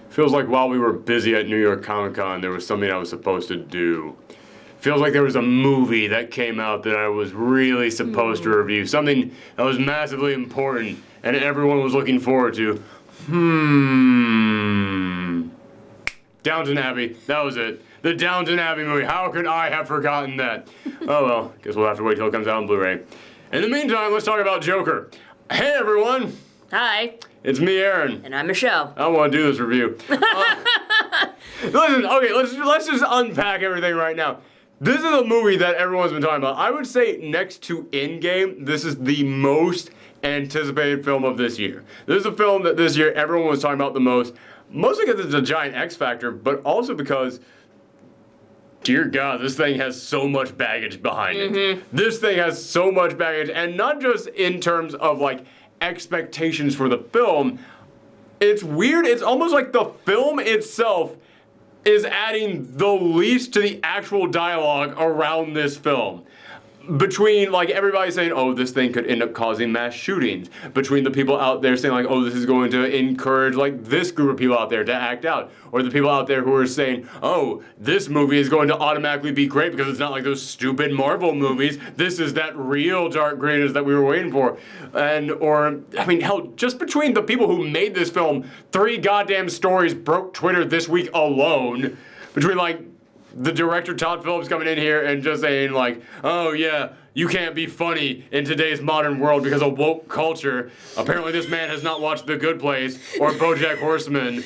Feels like while we were busy at New York Comic Con, there was something I was supposed to do. Feels like there was a movie that came out that I was really supposed to review. Something that was massively important and everyone was looking forward to. Downton Abbey. That was it. The Downton Abbey movie. How could I have forgotten that? Oh well, guess we'll have to wait till it comes out on Blu-ray. In the meantime, let's talk about Joker. Hey everyone! Hi. It's me, Aaron. And I'm Michelle. I want to do this review. Listen, okay, let's just unpack everything right now. This is a movie that everyone's been talking about. I would say next to Endgame, this is the most anticipated film of this year. This is a film that this year everyone was talking about the most. Mostly because it's a giant X factor, but also because, dear God, this thing has so much baggage behind it. This thing has so much baggage, and not just in terms of like expectations for the film. It's weird. It's almost like the film itself is adding the least to the actual dialogue around this film. Between like everybody saying, oh, this thing could end up causing mass shootings. Between the people out there saying like, oh, this is going to encourage like this group of people out there to act out. Or the people out there who are saying, oh, this movie is going to automatically be great because it's not like those stupid Marvel movies. This is that real dark greatness that we were waiting for. Or, I mean, hell, just between the people who made this film, 3 goddamn stories broke Twitter this week alone. Between like, the director Todd Phillips coming in here and just saying like, oh yeah, you can't be funny in today's modern world because of woke culture. Apparently this man has not watched The Good Place or BoJack Horseman.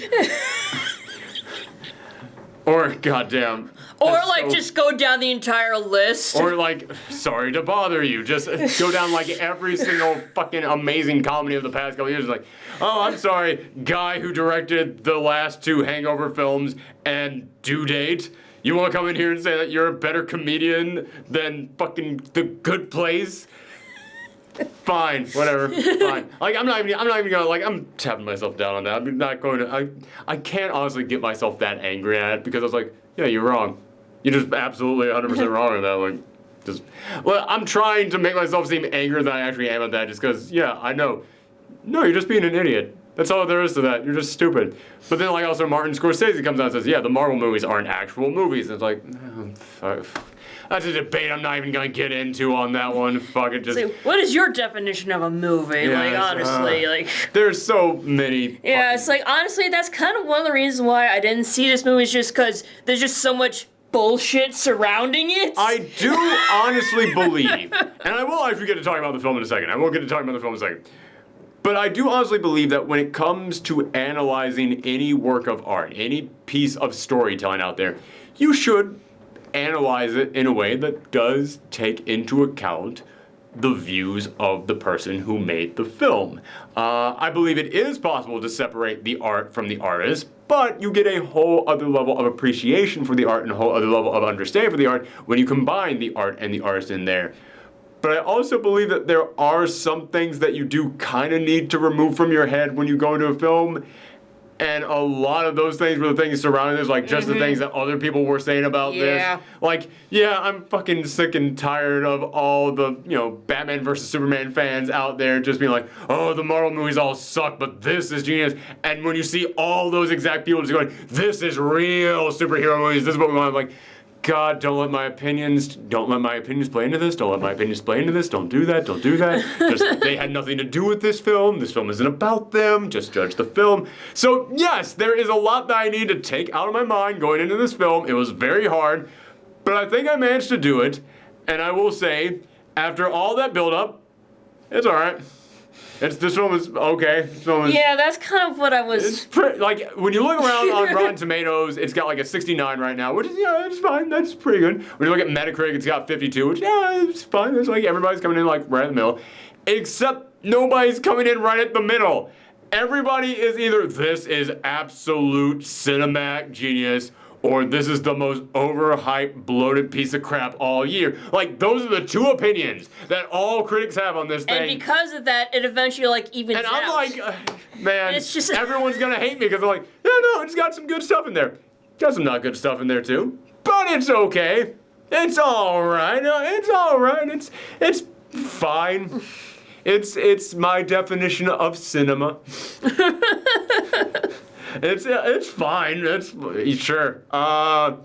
Or goddamn. Or like just go down the entire list. Or like, sorry to bother you, just go down like every single fucking amazing comedy of the past couple years. Like, oh, I'm sorry, guy who directed the last 2 Hangover films and Due Date. You want to come in here and say that you're a better comedian than fucking The Good Place? Fine, whatever, fine. Like, I'm not even gonna, like, I'm tapping myself down on that. I'm not going to, I can't honestly get myself that angry at it because I was like, yeah, you're wrong. You're just absolutely 100% wrong on that. Like, well, I'm trying to make myself seem angrier than I actually am at that just because, yeah, I know. No, you're just being an idiot. That's all there is to that. You're just stupid. But then, like, also Martin Scorsese comes out and says, yeah, the Marvel movies aren't actual movies. And it's like, that's a debate I'm not even going to get into on that one. Fuck it, just... So, what is your definition of a movie? Yeah, like, honestly, like... There's so many... Yeah, it's like, honestly, that's kind of one of the reasons why I didn't see this movie is just because there's just so much bullshit surrounding it. I do honestly believe, and I will actually get to talk about the film in a second. I will get to talk about the film in a second. But I do honestly believe that when it comes to analyzing any work of art, any piece of storytelling out there, you should analyze it in a way that does take into account the views of the person who made the film. I believe it is possible to separate the art from the artist, but you get a whole other level of appreciation for the art and a whole other level of understanding for the art when you combine the art and the artist in there. But I also believe that there are some things that you do kind of need to remove from your head when you go into a film. And a lot of those things were the things surrounding this, like just the things that other people were saying about this. Like, yeah, I'm fucking sick and tired of all the, you know, Batman versus Superman fans out there just being like, oh, the Marvel movies all suck, but this is genius. And when you see all those exact people just going, this is real superhero movies, this is what we want, I'm like, God, don't let my opinions play into this. Don't let my opinions play into this. Don't do that. Don't do that. Just, they had nothing to do with this film. This film isn't about them. Just judge the film. So, yes, there is a lot that I need to take out of my mind going into this film. It was very hard, but I think I managed to do it. And I will say, after all that build-up, it's all right. This film is okay. Yeah, that's kind of what I was... It's like, when you look around on Rotten Tomatoes, it's got like a 69 right now, which is, yeah, it's fine. That's pretty good. When you look at Metacritic, it's got 52, which, yeah, it's fine. It's like everybody's coming in like right in the middle. Except nobody's coming in right at the middle. Everybody is either, this is absolute cinematic genius, or this is the most overhyped, bloated piece of crap all year. Like, those are the 2 opinions that all critics have on this thing. And because of that, it eventually, like, evens out. And I'm like, man, it's just... everyone's gonna hate me because they're like, no, it's got some good stuff in there. Got some not good stuff in there, too. But it's okay. It's all right. It's all right. It's fine. It's my definition of cinema. It's fine. It's sure. But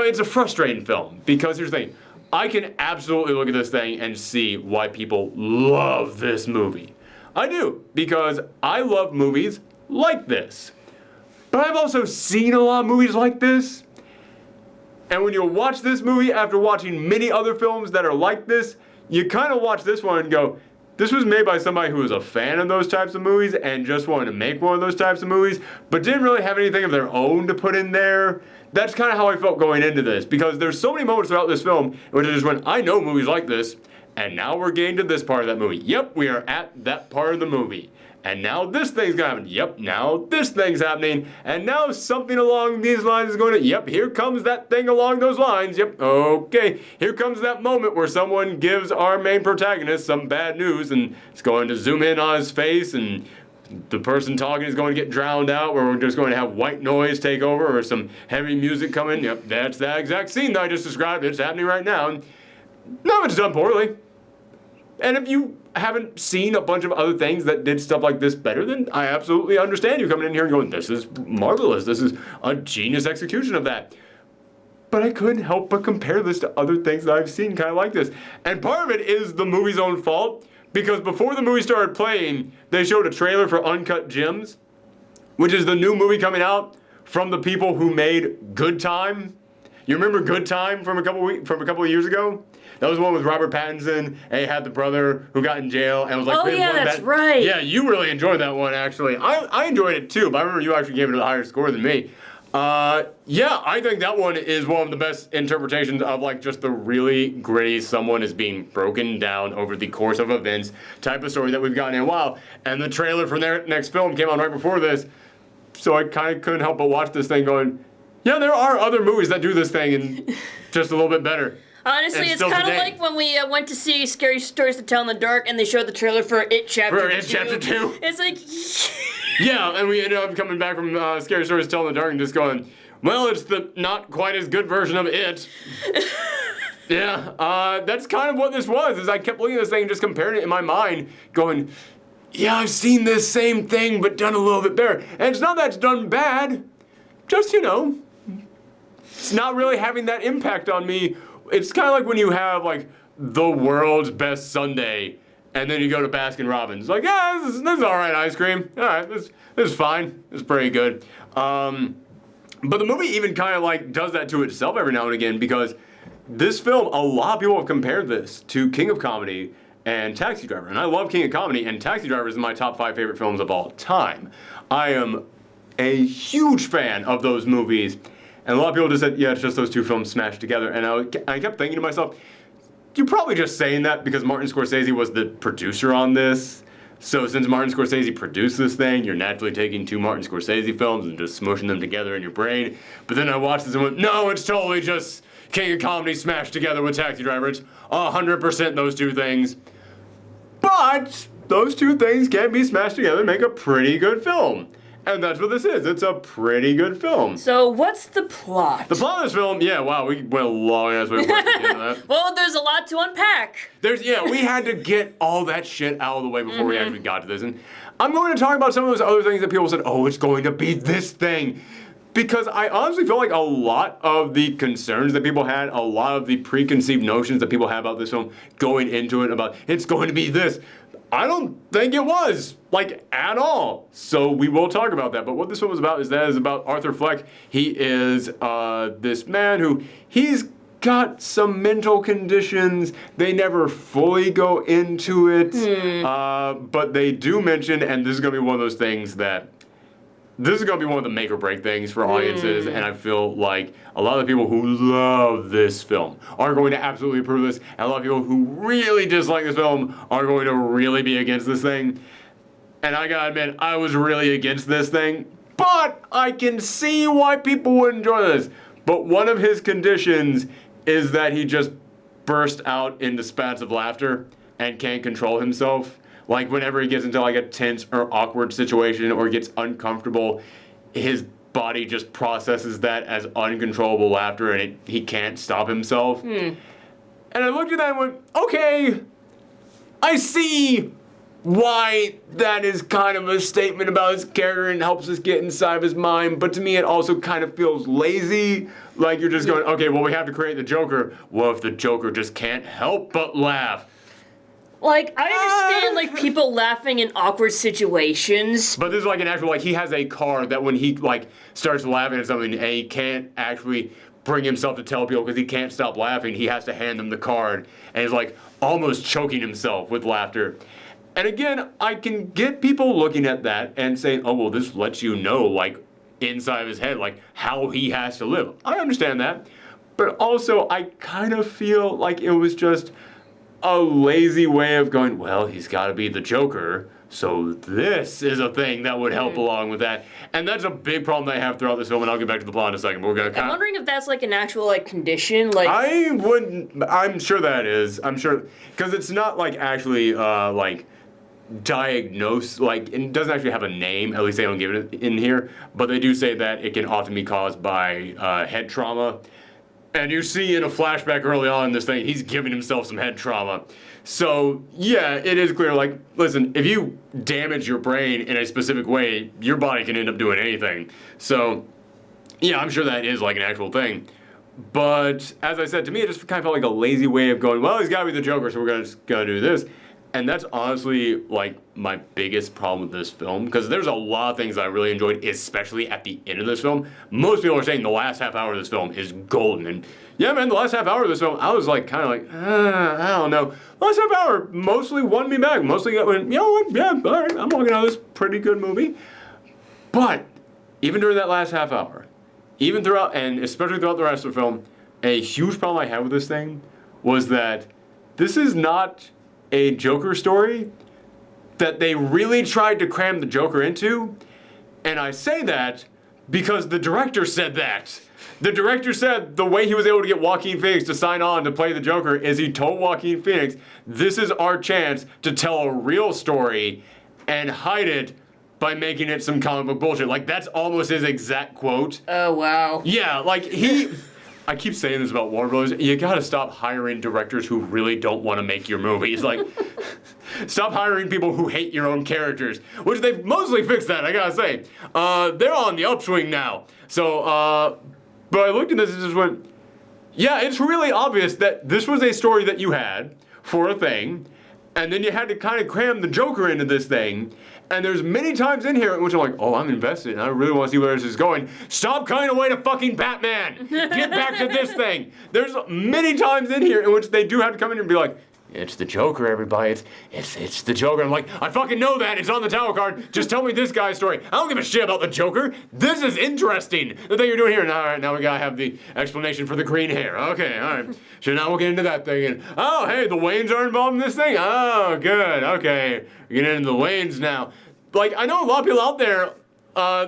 it's a frustrating film because here's the thing. I can absolutely look at this thing and see why people love this movie. I do, because I love movies like this. But I've also seen a lot of movies like this. And when you watch this movie after watching many other films that are like this, you kind of watch this one and go, this was made by somebody who was a fan of those types of movies and just wanted to make one of those types of movies, but didn't really have anything of their own to put in there. That's kind of how I felt going into this, because there's so many moments throughout this film in which I just went, I know movies like this, and now we're getting to this part of that movie. Yep, we are at that part of the movie. And now this thing's gonna happen. Yep, now this thing's happening. And now something along these lines is going to, yep, here comes that thing along those lines. Yep, okay. Here comes that moment where someone gives our main protagonist some bad news and it's going to zoom in on his face and the person talking is going to get drowned out, or we're just going to have white noise take over or some heavy music come in. Yep, that's that exact scene that I just described. It's happening right now. And none of it's done poorly. And if you haven't seen a bunch of other things that did stuff like this better, then I absolutely understand you coming in here and going, this is marvelous. This is a genius execution of that. But I couldn't help but compare this to other things that I've seen kind of like this. And part of it is the movie's own fault, because before the movie started playing, they showed a trailer for Uncut Gems, which is the new movie coming out from the people who made Good Time. You remember Good Time from a couple of years ago? That was one with Robert Pattinson, and he had the brother who got in jail and was like, oh yeah, that's right. Yeah, you really enjoyed that one, actually. I enjoyed it too, but I remember you actually gave it a higher score than me. Yeah, I think that one is one of the best interpretations of like just the really gritty, someone is being broken down over the course of events type of story that we've gotten in a while. And the trailer for their next film came on right before this, so I kind of couldn't help but watch this thing going, yeah, there are other movies that do this thing and just a little bit better. Honestly, it's kind of like when we went to see Scary Stories to Tell in the Dark and they showed the trailer for It Chapter 2. For It Chapter 2? It's like... Yeah, and we ended up coming back from Scary Stories to Tell in the Dark and just going, well, it's the not quite as good version of It. Yeah, that's kind of what this was, is I kept looking at this thing and just comparing it in my mind, going, yeah, I've seen this same thing, but done a little bit better. And it's not that it's done bad, just, you know, it's not really having that impact on me. It's kind of like when you have, like, the world's best sundae, and then you go to Baskin-Robbins. Like, yeah, this is all right ice cream. All right, this is fine. It's pretty good. But the movie even kind of, like, does that to itself every now and again, because this film, a lot of people have compared this to King of Comedy and Taxi Driver. And I love King of Comedy, and Taxi Driver is my top 5 favorite films of all time. I am a huge fan of those movies. And a lot of people just said, yeah, it's just those two films smashed together. And I kept thinking to myself, you're probably just saying that because Martin Scorsese was the producer on this. So since Martin Scorsese produced this thing, you're naturally taking two Martin Scorsese films and just smushing them together in your brain. But then I watched this and went, no, it's totally just King of Comedy smashed together with Taxi Driver. It's 100% those two things. But those two things can be smashed together and make a pretty good film. And that's what this is. It's a pretty good film. So what's the plot? The plot of this film, yeah, wow, we went a long ass way into that. Well, there's a lot to unpack. We had to get all that shit out of the way before we actually got to this. And I'm going to talk about some of those other things that people said, oh, it's going to be this thing. Because I honestly feel like a lot of the concerns that people had, a lot of the preconceived notions that people had about this film going into it, about it's going to be this, I don't think it was, like, at all. So we will talk about that. But what this film is about is about Arthur Fleck. He is this man who, he's got some mental conditions. They never fully go into it. But they do mention, and this is going to be one of those things that, this is going to be one of the make or break things for audiences, and I feel like a lot of the people who love this film are going to absolutely approve this, and a lot of people who really dislike this film are going to really be against this thing. And I gotta admit, I was really against this thing, but I can see why people would enjoy this. But one of his conditions is that he just burst out into spats of laughter and can't control himself. Like, whenever he gets into, like, a tense or awkward situation or gets uncomfortable, his body just processes that as uncontrollable laughter, and he can't stop himself. And I looked at that and went, okay, I see why that is kind of a statement about his character and helps us get inside of his mind, but to me it also kind of feels lazy. Like you're just going, okay, well we have to create the Joker. Well, if the Joker just can't help but laugh. Like, I understand, like, people laughing in awkward situations. But this is like an actual, like, he has a card that when he, like, starts laughing at something and he can't actually bring himself to tell people because he can't stop laughing, he has to hand them the card and is, like, almost choking himself with laughter. And again, I can get people looking at that and saying, oh, well, this lets you know, like, inside of his head, like, how he has to live. I understand that. But also, I kind of feel like it was just a lazy way of going, well, he's got to be the Joker, so this is a thing that would help along with that. And that's a big problem that I have throughout this film, and I'll get back to the plot in a second. But we're gonna I'm wondering if that's like an actual like condition, like I'm sure that is. I'm sure, because it's not like actually like diagnosed, like it doesn't actually have a name, at least they don't give it in here, but they do say that it can often be caused by head trauma. And you see in a flashback early on in this thing, he's giving himself some head trauma. So, yeah, it is clear, like, listen, if you damage your brain in a specific way, your body can end up doing anything. So, yeah, I'm sure that is, like, an actual thing. But, as I said, to me, it just kind of felt like a lazy way of going, well, he's got to be the Joker, so we're just gonna do this. And that's honestly, like, my biggest problem with this film, because there's a lot of things I really enjoyed, especially at the end of this film. Most people are saying the last half hour of this film is golden, and yeah, man, the last half hour of this film, I was like, kind of like, I don't know. The last half hour mostly won me back, mostly went, you know what, yeah, all right, I'm walking out of this pretty good movie. But, even during that last half hour, even throughout, and especially throughout the rest of the film, a huge problem I had with this thing was that this is not a Joker story that they really tried to cram the Joker into, and I say that because the director said that. The director said the way he was able to get Joaquin Phoenix to sign on to play the Joker is he told Joaquin Phoenix, this is our chance to tell a real story and hide it by making it some comic book bullshit. Like, that's almost his exact quote. oh wow. Yeah, like I keep saying this about Warner Brothers. You gotta stop hiring directors who really don't want to make your movies. Like, stop hiring people who hate your own characters, which they've mostly fixed that, I gotta say. They're on the upswing now. So, but I looked at this and just went, yeah, it's really obvious that this was a story that you had for a thing, and then you had to kind of cram the Joker into this thing. And there's many times in here in which I'm like, oh, I'm invested and I really want to see where this is going. Stop cutting away to fucking Batman. Get back to this thing. There's many times in here in which they do have to come in and be like, it's the Joker, everybody. It's the Joker. I'm like, I fucking know that. It's on the title card. Just tell me this guy's story. I don't give a shit about the Joker. This is interesting. The thing you're doing here. Now, all right, now we gotta have the explanation for the green hair. Okay, all right. So now we'll get into that thing. And, oh, hey, the Waynes are involved in this thing? Oh, good. Okay. We're getting into the Waynes now. Like, I know a lot of people out there,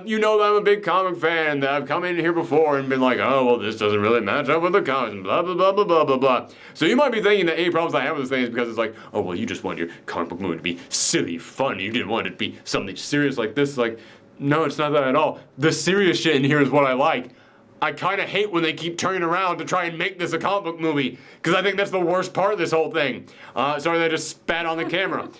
you know that I'm a big comic fan, that I've come in here before and been like, oh, well, this doesn't really match up with the comics, and blah, blah, blah, blah, blah, blah, blah. So you might be thinking that any problems I have with this thing is because it's like, oh, well, you just wanted your comic book movie to be silly, fun. You didn't want it to be something serious like this. Like, no, it's not that at all. The serious shit in here is what I like. I kind of hate when they keep turning around to try and make this a comic book movie, because I think that's the worst part of this whole thing. Sorry that I just spat on the camera.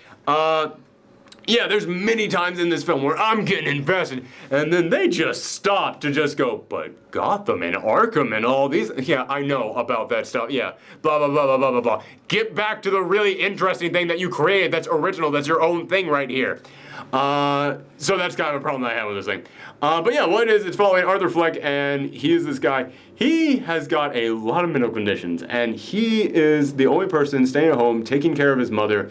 Yeah, there's many times in this film where I'm getting invested, and then they just stop to just go, but Gotham and Arkham and all these, yeah, I know about that stuff, yeah, blah, blah, blah, blah, blah, blah, blah. Get back to the really interesting thing that you created that's original, that's your own thing right here. So that's kind of a problem that I have with this thing. But yeah, what it is, it's following Arthur Fleck, and he is this guy. He has got a lot of medical conditions, and he is the only person staying at home, taking care of his mother,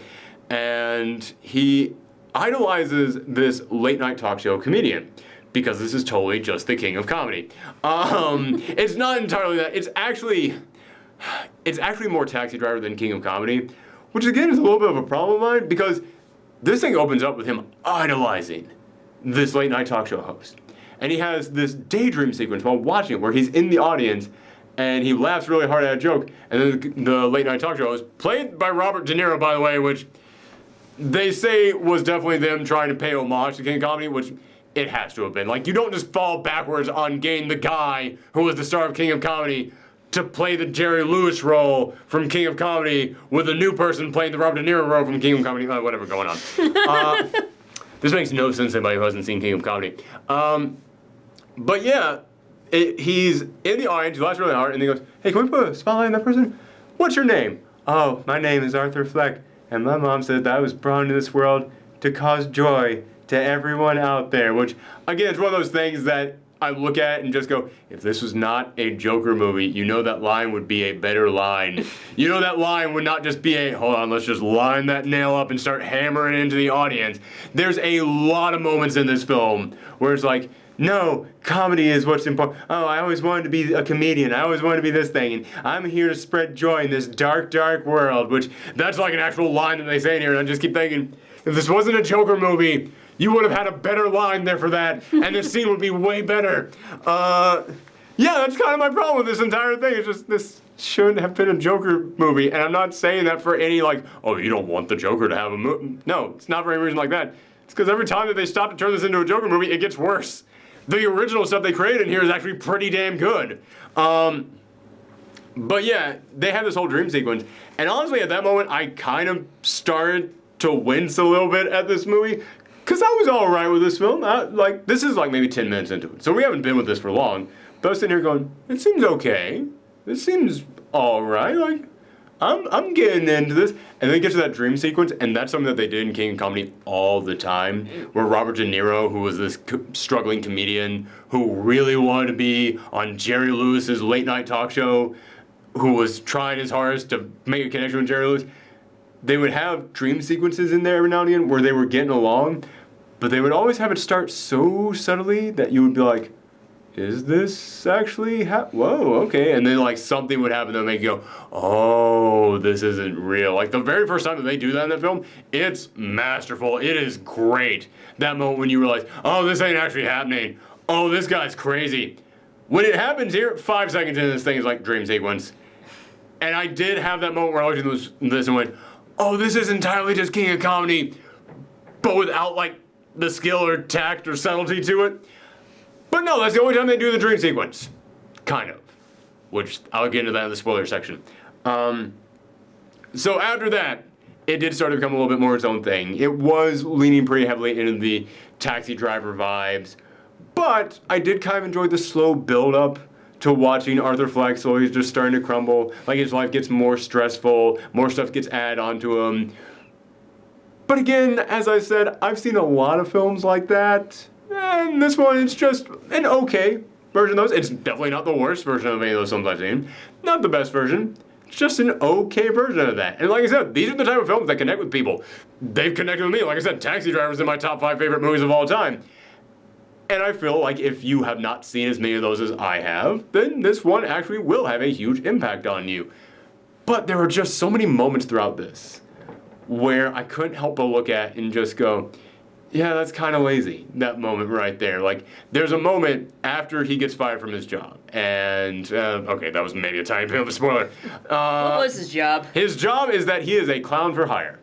and he idolizes this late night talk show comedian because this is totally just the king of comedy. It's not entirely that. It's actually more Taxi Driver than King of Comedy, which again is a little bit of a problem of mine because this thing opens up with him idolizing this late night talk show host. And he has this daydream sequence while watching it where he's in the audience and he laughs really hard at a joke. And then the late night talk show host, played by Robert De Niro, by the way, which they say was definitely them trying to pay homage to King of Comedy, which it has to have been. Like, you don't just fall backwards on getting the guy who was the star of King of Comedy to play the Jerry Lewis role from King of Comedy with a new person playing the Robert De Niro role from King of Comedy. Whatever going on. This makes no sense to anybody who hasn't seen King of Comedy. But yeah, he's in the audience, he laughs really hard, and he goes, hey, can we put a spotlight on that person? What's your name? Oh, my name is Arthur Fleck, and my mom said that I was brought into this world to cause joy to everyone out there, which, again, it's one of those things that I look at and just go, if this was not a Joker movie, you know that line would be a better line. You know that line would not just be a, hold on, let's just line that nail up and start hammering into the audience. There's a lot of moments in this film where it's like, no, comedy is what's important. Oh, I always wanted to be a comedian. I always wanted to be this thing. And I'm here to spread joy in this dark, dark world, which that's like an actual line that they say in here. And I just keep thinking, if this wasn't a Joker movie, you would have had a better line there for that, and this scene would be way better. Yeah, that's kind of my problem with this entire thing. It's just, this shouldn't have been a Joker movie, and I'm not saying that for any, like, oh, you don't want the Joker to have a movie. No, it's not for any reason like that. It's because every time that they stop to turn this into a Joker movie, it gets worse. The original stuff they created in here is actually pretty damn good. But yeah, they have this whole dream sequence, and honestly, at that moment, I kind of started to wince a little bit at this movie, because I was alright with this film. This is like maybe 10 minutes into it, so we haven't been with this for long. But I was sitting here going, it seems okay. This seems alright. Like, I'm getting into this. And then it gets to that dream sequence, and that's something that they did in King of Comedy all the time, where Robert De Niro, who was this struggling comedian who really wanted to be on Jerry Lewis's late night talk show, who was trying his hardest to make a connection with Jerry Lewis, they would have dream sequences in there every now and again where they were getting along, but they would always have it start so subtly that you would be like, is this actually whoa, okay. And then like something would happen that would make you go, oh, this isn't real. Like the very first time that they do that in that film, it's masterful. It is great. That moment when you realize, oh, this ain't actually happening. Oh, this guy's crazy. When it happens here, 5 seconds into this thing is like dream sequence. And I did have that moment where I looked at this and went, oh, this is entirely just King of Comedy, but without like the skill or tact or subtlety to it. But no, that's the only time they do the dream sequence. Kind of. Which, I'll get into that in the spoiler section. So after that, it did start to become a little bit more its own thing. It was leaning pretty heavily into the taxi driver vibes, but I did kind of enjoy the slow build-up to watching Arthur Fleck slowly just starting to crumble. Like his life gets more stressful, more stuff gets added onto him. But again, as I said, I've seen a lot of films like that. And this one, it's just an okay version of those. It's definitely not the worst version of any of those films I've seen. Not the best version. It's just an okay version of that. And like I said, these are the type of films that connect with people. They've connected with me. Like I said, Taxi Driver's in my top 5 favorite movies of all time. And I feel like if you have not seen as many of those as I have, then this one actually will have a huge impact on you. But there are just so many moments throughout this where I couldn't help but look at and just go, yeah, that's kind of lazy, that moment right there. Like, there's a moment after he gets fired from his job. And, okay, that was maybe a tiny bit of a spoiler. What was his job? His job is that he is a clown for hire.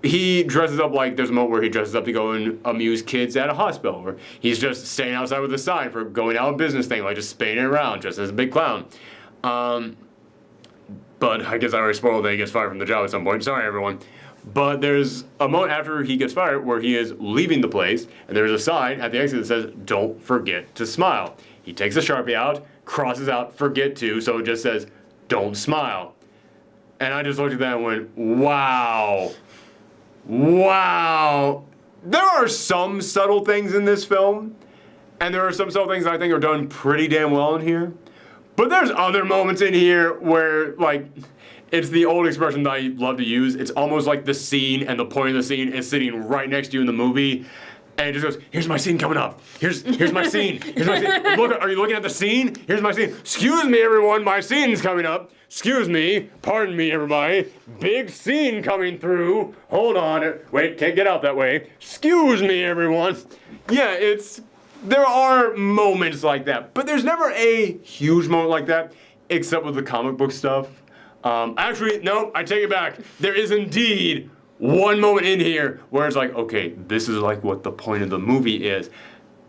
He dresses up like, there's a moment where he dresses up to go and amuse kids at a hospital. Or he's just staying outside with a sign for going out a business thing, like just spinning around, just as a big clown. But I guess I already spoiled that he gets fired from the job at some point. Sorry, everyone. But there's a moment after he gets fired where he is leaving the place, and there's a sign at the exit that says, don't forget to smile. He takes a Sharpie out, crosses out forget to, so it just says, don't smile. And I just looked at that and went, wow. Wow. There are some subtle things in this film, and there are some subtle things that I think are done pretty damn well in here. But there's other moments in here where, like, it's the old expression that I love to use. It's almost like the scene and the point of the scene is sitting right next to you in the movie. And it just goes, here's my scene coming up. Here's my scene. Here's my scene. Look, are you looking at the scene? Here's my scene. Excuse me, everyone. My scene's coming up. Excuse me. Pardon me, everybody. Big scene coming through. Hold on. Wait, can't get out that way. Excuse me, everyone. Yeah, there are moments like that. But there's never a huge moment like that, except with the comic book stuff. Actually, no, I take it back. There is indeed one moment in here where it's like, okay, this is like what the point of the movie is.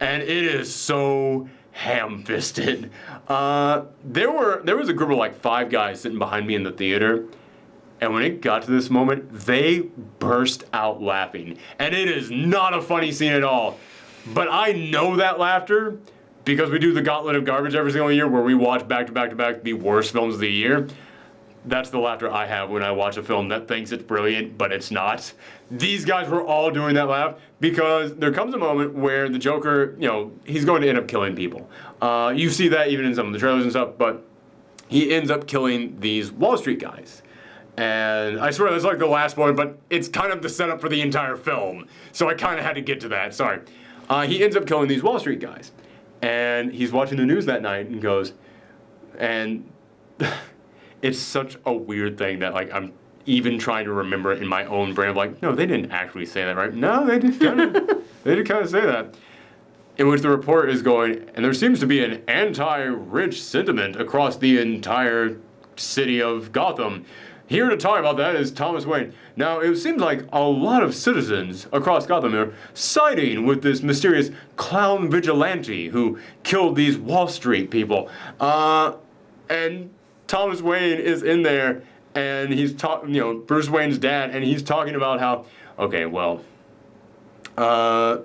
And it is so ham-fisted. There was a group of like 5 guys sitting behind me in the theater, and when it got to this moment, they burst out laughing. And it is not a funny scene at all. But I know that laughter because we do the Gauntlet of Garbage every single year where we watch back to back to back the worst films of the year. That's the laughter I have when I watch a film that thinks it's brilliant, but it's not. These guys were all doing that laugh because there comes a moment where the Joker, he's going to end up killing people. You see that even in some of the trailers and stuff, but he ends up killing these Wall Street guys. And I swear that's like the last one, but it's kind of the setup for the entire film. So I kind of had to get to that, sorry. He ends up killing these Wall Street guys. And he's watching the news that night and goes, and it's such a weird thing that like I'm even trying to remember it in my own brain. I'm like, no, they didn't actually say that, right? No, they did kind of say that. In which the report is going, and there seems to be an anti-rich sentiment across the entire city of Gotham. Here to talk about that is Thomas Wayne. Now, it seems like a lot of citizens across Gotham are siding with this mysterious clown vigilante who killed these Wall Street people. And Thomas Wayne is in there, and he's talking, Bruce Wayne's dad, and he's talking about how, okay, well, sorry,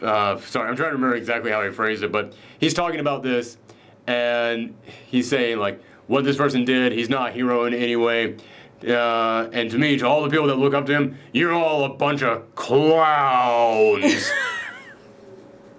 I'm trying to remember exactly how he phrased it, but he's talking about this, and he's saying, like, what this person did, he's not a hero in any way. And to me, to all the people that look up to him, you're all a bunch of clowns.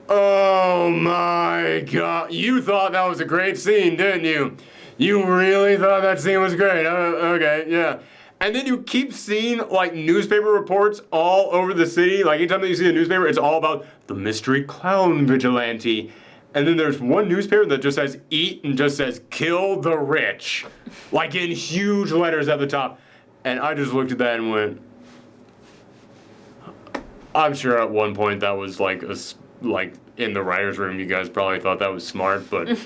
Oh my God. You thought that was a great scene, didn't you? You really thought that scene was great. Okay, yeah. And then you keep seeing like newspaper reports all over the city. Like anytime that you see a newspaper, it's all about the mystery clown vigilante. And then there's one newspaper that just says eat and just says kill the rich. Like in huge letters at the top. And I just looked at that and went, I'm sure at one point that was like in the writer's room you guys probably thought that was smart, but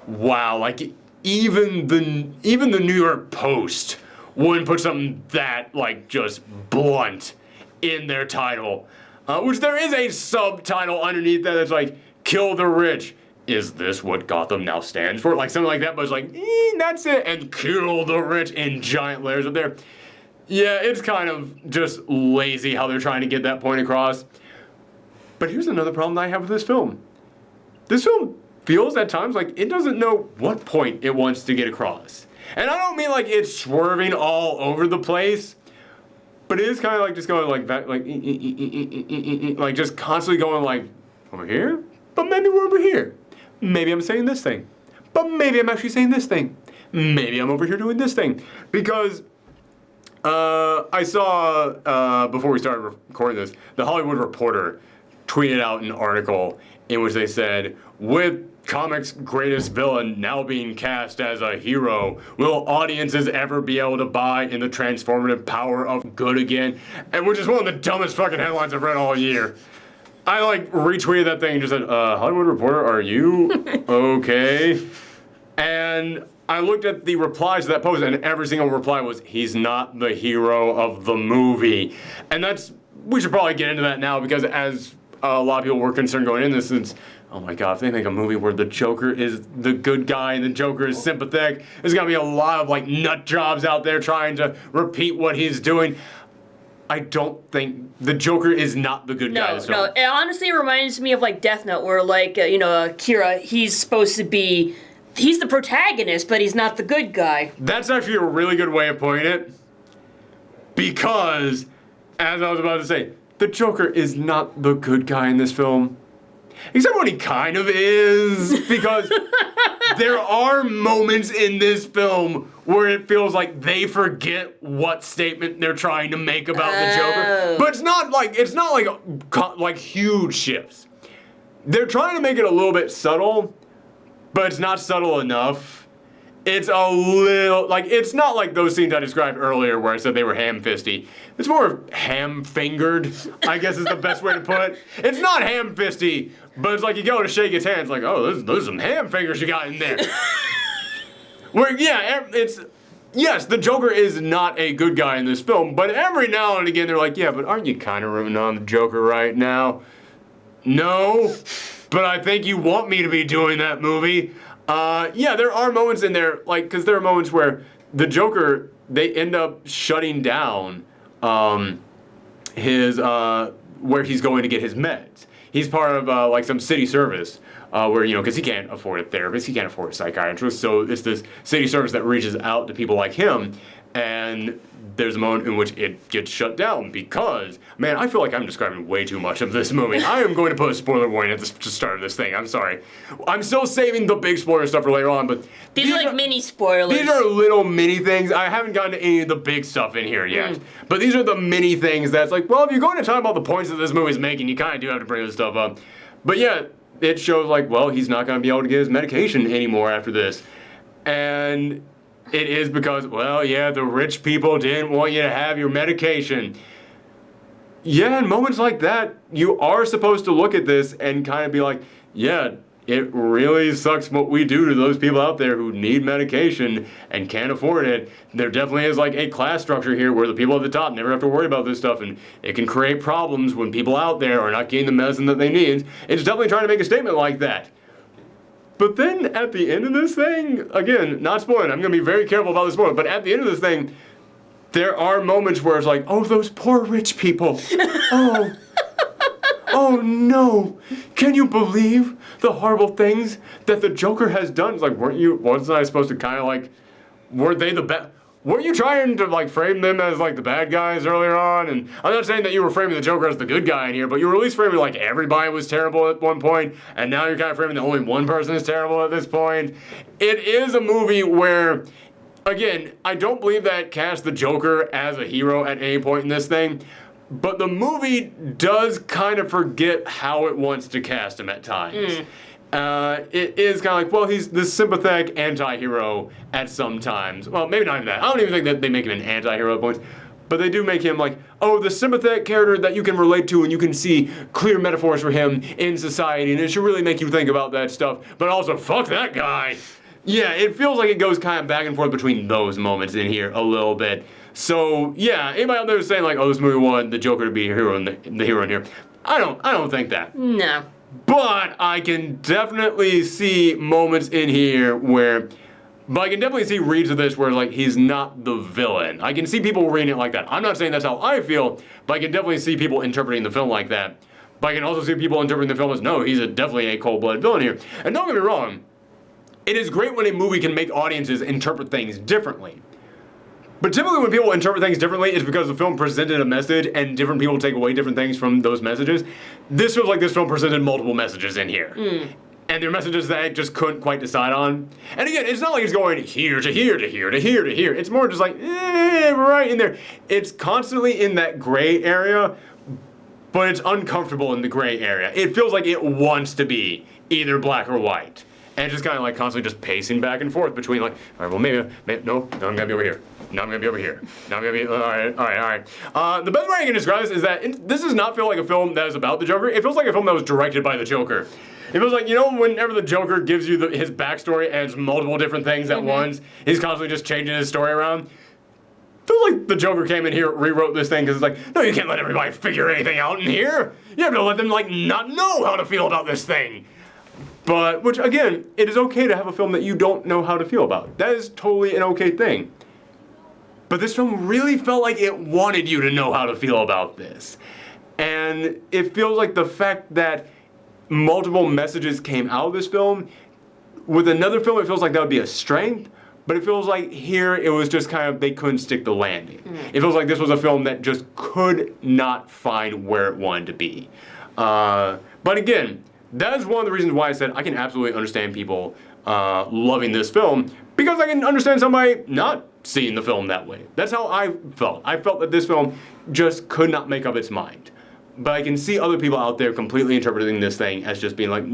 wow, like even the New York Post wouldn't put something that like just blunt in their title. Which there is a subtitle underneath that that's like, kill the rich. Is this what Gotham now stands for? Like something like that, but it's like, that's it. And kill the rich in giant letters up there. Yeah, it's kind of just lazy how they're trying to get that point across. But here's another problem that I have with this film. This film feels at times like it doesn't know what point it wants to get across. And I don't mean like it's swerving all over the place, but it is kind of like just going like just constantly going like over here, but maybe we're over here. Maybe I'm saying this thing, but maybe I'm actually saying this thing. Maybe I'm over here doing this thing. Because I saw, before we started recording this, The Hollywood Reporter tweeted out an article in which they said, with comics' greatest villain now being cast as a hero, will audiences ever be able to buy in the transformative power of good again? And which is one of the dumbest fucking headlines I've read all year. I like retweeted that thing and just said, Hollywood Reporter, are you okay? And I looked at the replies to that post, and every single reply was, he's not the hero of the movie. And we should probably get into that now, because as a lot of people were concerned going into this, it's, oh my God, if they make a movie where the Joker is the good guy and the Joker is sympathetic, there's gonna be a lot of like nut jobs out there trying to repeat what he's doing. I don't think the Joker is not the good guy. No, it honestly reminds me of like Death Note, where like Kira, he's supposed to be, he's the protagonist, but he's not the good guy. That's actually a really good way of putting it, because as I was about to say, the Joker is not the good guy in this film. Except when he kind of is, because there are moments in this film where it feels like they forget what statement they're trying to make about the Joker. But it's not like huge shifts. They're trying to make it a little bit subtle, but it's not subtle enough. It's a little, like, it's not like those scenes I described earlier where I said they were ham-fisty. It's more ham-fingered, I guess is the best way to put it. It's not ham-fisty, but it's like you go to shake his hand, it's like, oh, those some ham fingers you got in there. Where, yeah, yes, the Joker is not a good guy in this film, but every now and again they're like, yeah, but aren't you kind of rooting on the Joker right now? No. but I think you want me to be doing that movie. Yeah, there are moments in there, like, because there are moments where the Joker, they end up shutting down his, where he's going to get his meds. He's part of, like, some city service. Where, because he can't afford a therapist, he can't afford a psychiatrist, so it's this city service that reaches out to people like him, and there's a moment in which it gets shut down because, man, I feel like I'm describing way too much of this movie. I am going to put a spoiler warning at the start of this thing, I'm sorry. I'm still saving the big spoiler stuff for later on, but... These are like mini spoilers. These are little mini things. I haven't gotten to any of the big stuff in here yet, but these are the mini things that's like, well, if you're going to talk about the points that this movie's making, you kind of do have to bring this stuff up. But yeah, it shows like, well, he's not going to be able to get his medication anymore after this. And it is because, well, yeah, the rich people didn't want you to have your medication. Yeah, in moments like that, you are supposed to look at this and kind of be like, yeah, it really sucks what we do to those people out there who need medication and can't afford it. There definitely is like a class structure here where the people at the top never have to worry about this stuff, and it can create problems when people out there are not getting the medicine that they need. It's definitely trying to make a statement like that. But then at the end of this thing, again, not spoiling, I'm going to be very careful about the spoiler, but at the end of this thing, there are moments where it's like, oh, those poor rich people. Oh. Oh no! Can you believe the horrible things that the Joker has done? It's like, wasn't I supposed to kind of like, weren't they the bad? Weren't you trying to like frame them as like the bad guys earlier on? And I'm not saying that you were framing the Joker as the good guy in here, but you were at least framing like everybody was terrible at one point, and now you're kind of framing that only one person is terrible at this point. It is a movie where, again, I don't believe that it cast the Joker as a hero at any point in this thing. But the movie does kind of forget how it wants to cast him at times. It is kind of like, well, he's this sympathetic anti-hero at some times. Well, maybe not even that. I don't even think that they make him an anti-hero at points. But they do make him like, oh, the sympathetic character that you can relate to and you can see clear metaphors for him in society. And it should really make you think about that stuff. But also, fuck that guy. Yeah, it feels like it goes kind of back and forth between those moments in here a little bit. So yeah, anybody out there saying like, "Oh, this movie wanted the Joker to be a hero and the hero in here," I don't think that. No. But I can definitely see moments in here where, but I can definitely see reads of this where like he's not the villain. I can see people reading it like that. I'm not saying that's how I feel, but I can definitely see people interpreting the film like that. But I can also see people interpreting the film as, no, he's definitely a cold-blooded villain here. And don't get me wrong, it is great when a movie can make audiences interpret things differently. But typically when people interpret things differently, it's because the film presented a message and different people take away different things from those messages. This feels like this film presented multiple messages in here. And they're messages that I just couldn't quite decide on. And again, it's not like it's going here to here to here to here to here. It's more just like, right in there. It's constantly in that gray area, but it's uncomfortable in the gray area. It feels like it wants to be either black or white. And just kind of like constantly just pacing back and forth between like, all right, well maybe no, I'm gonna be over here. No, I'm gonna be over here. No, I'm gonna be, all right. The best way I can describe this is that this does not feel like a film that is about the Joker. It feels like a film that was directed by the Joker. It feels like, whenever the Joker gives you his backstory and it's multiple different things at once, he's constantly just changing his story around. Feels like the Joker came in here, rewrote this thing, because it's like, no, you can't let everybody figure anything out in here. You have to let them, like, not know how to feel about this thing. But, which, again, it is okay to have a film that you don't know how to feel about. That is totally an okay thing. But this film really felt like it wanted you to know how to feel about this. And it feels like the fact that multiple messages came out of this film, with another film it feels like that would be a strength, but it feels like here it was just kind of, they couldn't stick the landing. It feels like this was a film that just could not find where it wanted to be. But again, that is one of the reasons why I said I can absolutely understand people loving this film, because I can understand somebody not seeing the film that way. That's how I felt. I felt that this film just could not make up its mind. But I can see other people out there completely interpreting this thing as just being like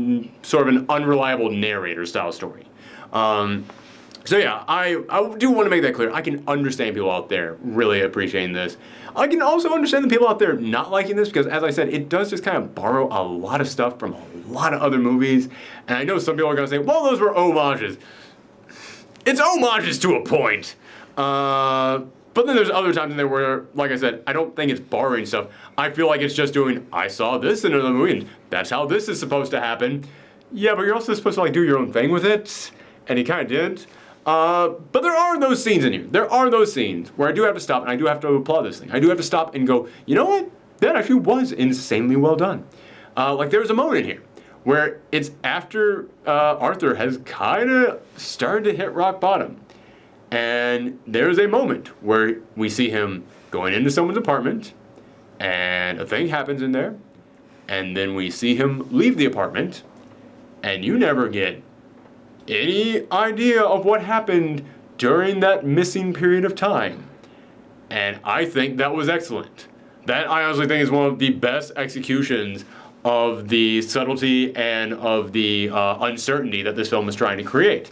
sort of an unreliable narrator style story. So yeah, I do want to make that clear. I can understand people out there really appreciating this. I can also understand the people out there not liking this because, as I said, it does just kind of borrow a lot of stuff from a lot of other movies. And I know some people are going to say, well, those were homages. It's homages to a point. But then there's other times in there where, like I said, I don't think it's borrowing stuff. I feel like it's just doing, I saw this in another movie, and that's how this is supposed to happen. Yeah, but you're also supposed to like do your own thing with it, and he kind of didn't. But there are those scenes in here. There are those scenes where I do have to stop, and I do have to applaud this thing. I do have to stop and go, you know what? That actually was insanely well done. Like there was a moment in here where it's after Arthur has kind of started to hit rock bottom. And there's a moment where we see him going into someone's apartment, and a thing happens in there, and then we see him leave the apartment, and you never get any idea of what happened during that missing period of time. And I think that was excellent. That I honestly think is one of the best executions of the subtlety and of the uncertainty that this film is trying to create.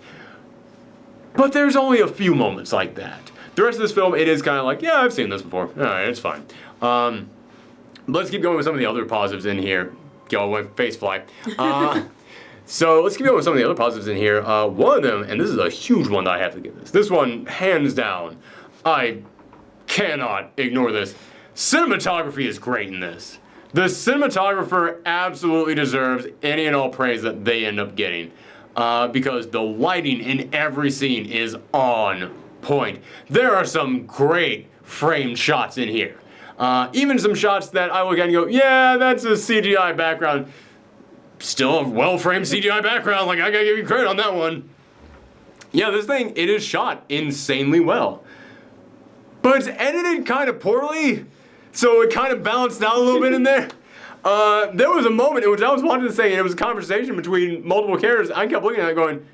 But there's only a few moments like that. The rest of this film, it is kind of like, yeah, I've seen this before. All right, it's fine. Let's keep going with some of the other positives in here. Go away, face fly. So let's keep going with some of the other positives in here. One of them, and this is a huge one that I have to give this. This one, hands down, I cannot ignore this. Cinematography is great in this. The cinematographer absolutely deserves any and all praise that they end up getting. Because the lighting in every scene is on point. There are some great framed shots in here. Even some shots that I look at and go, yeah, that's a CGI background. Still a well-framed CGI background, like I gotta give you credit on that one. Yeah, this thing, it is shot insanely well. But it's edited kind of poorly, so it kind of balanced out a little bit in there. There was a moment in which I was watching this thing, and it was a conversation between multiple characters. I kept looking at it going,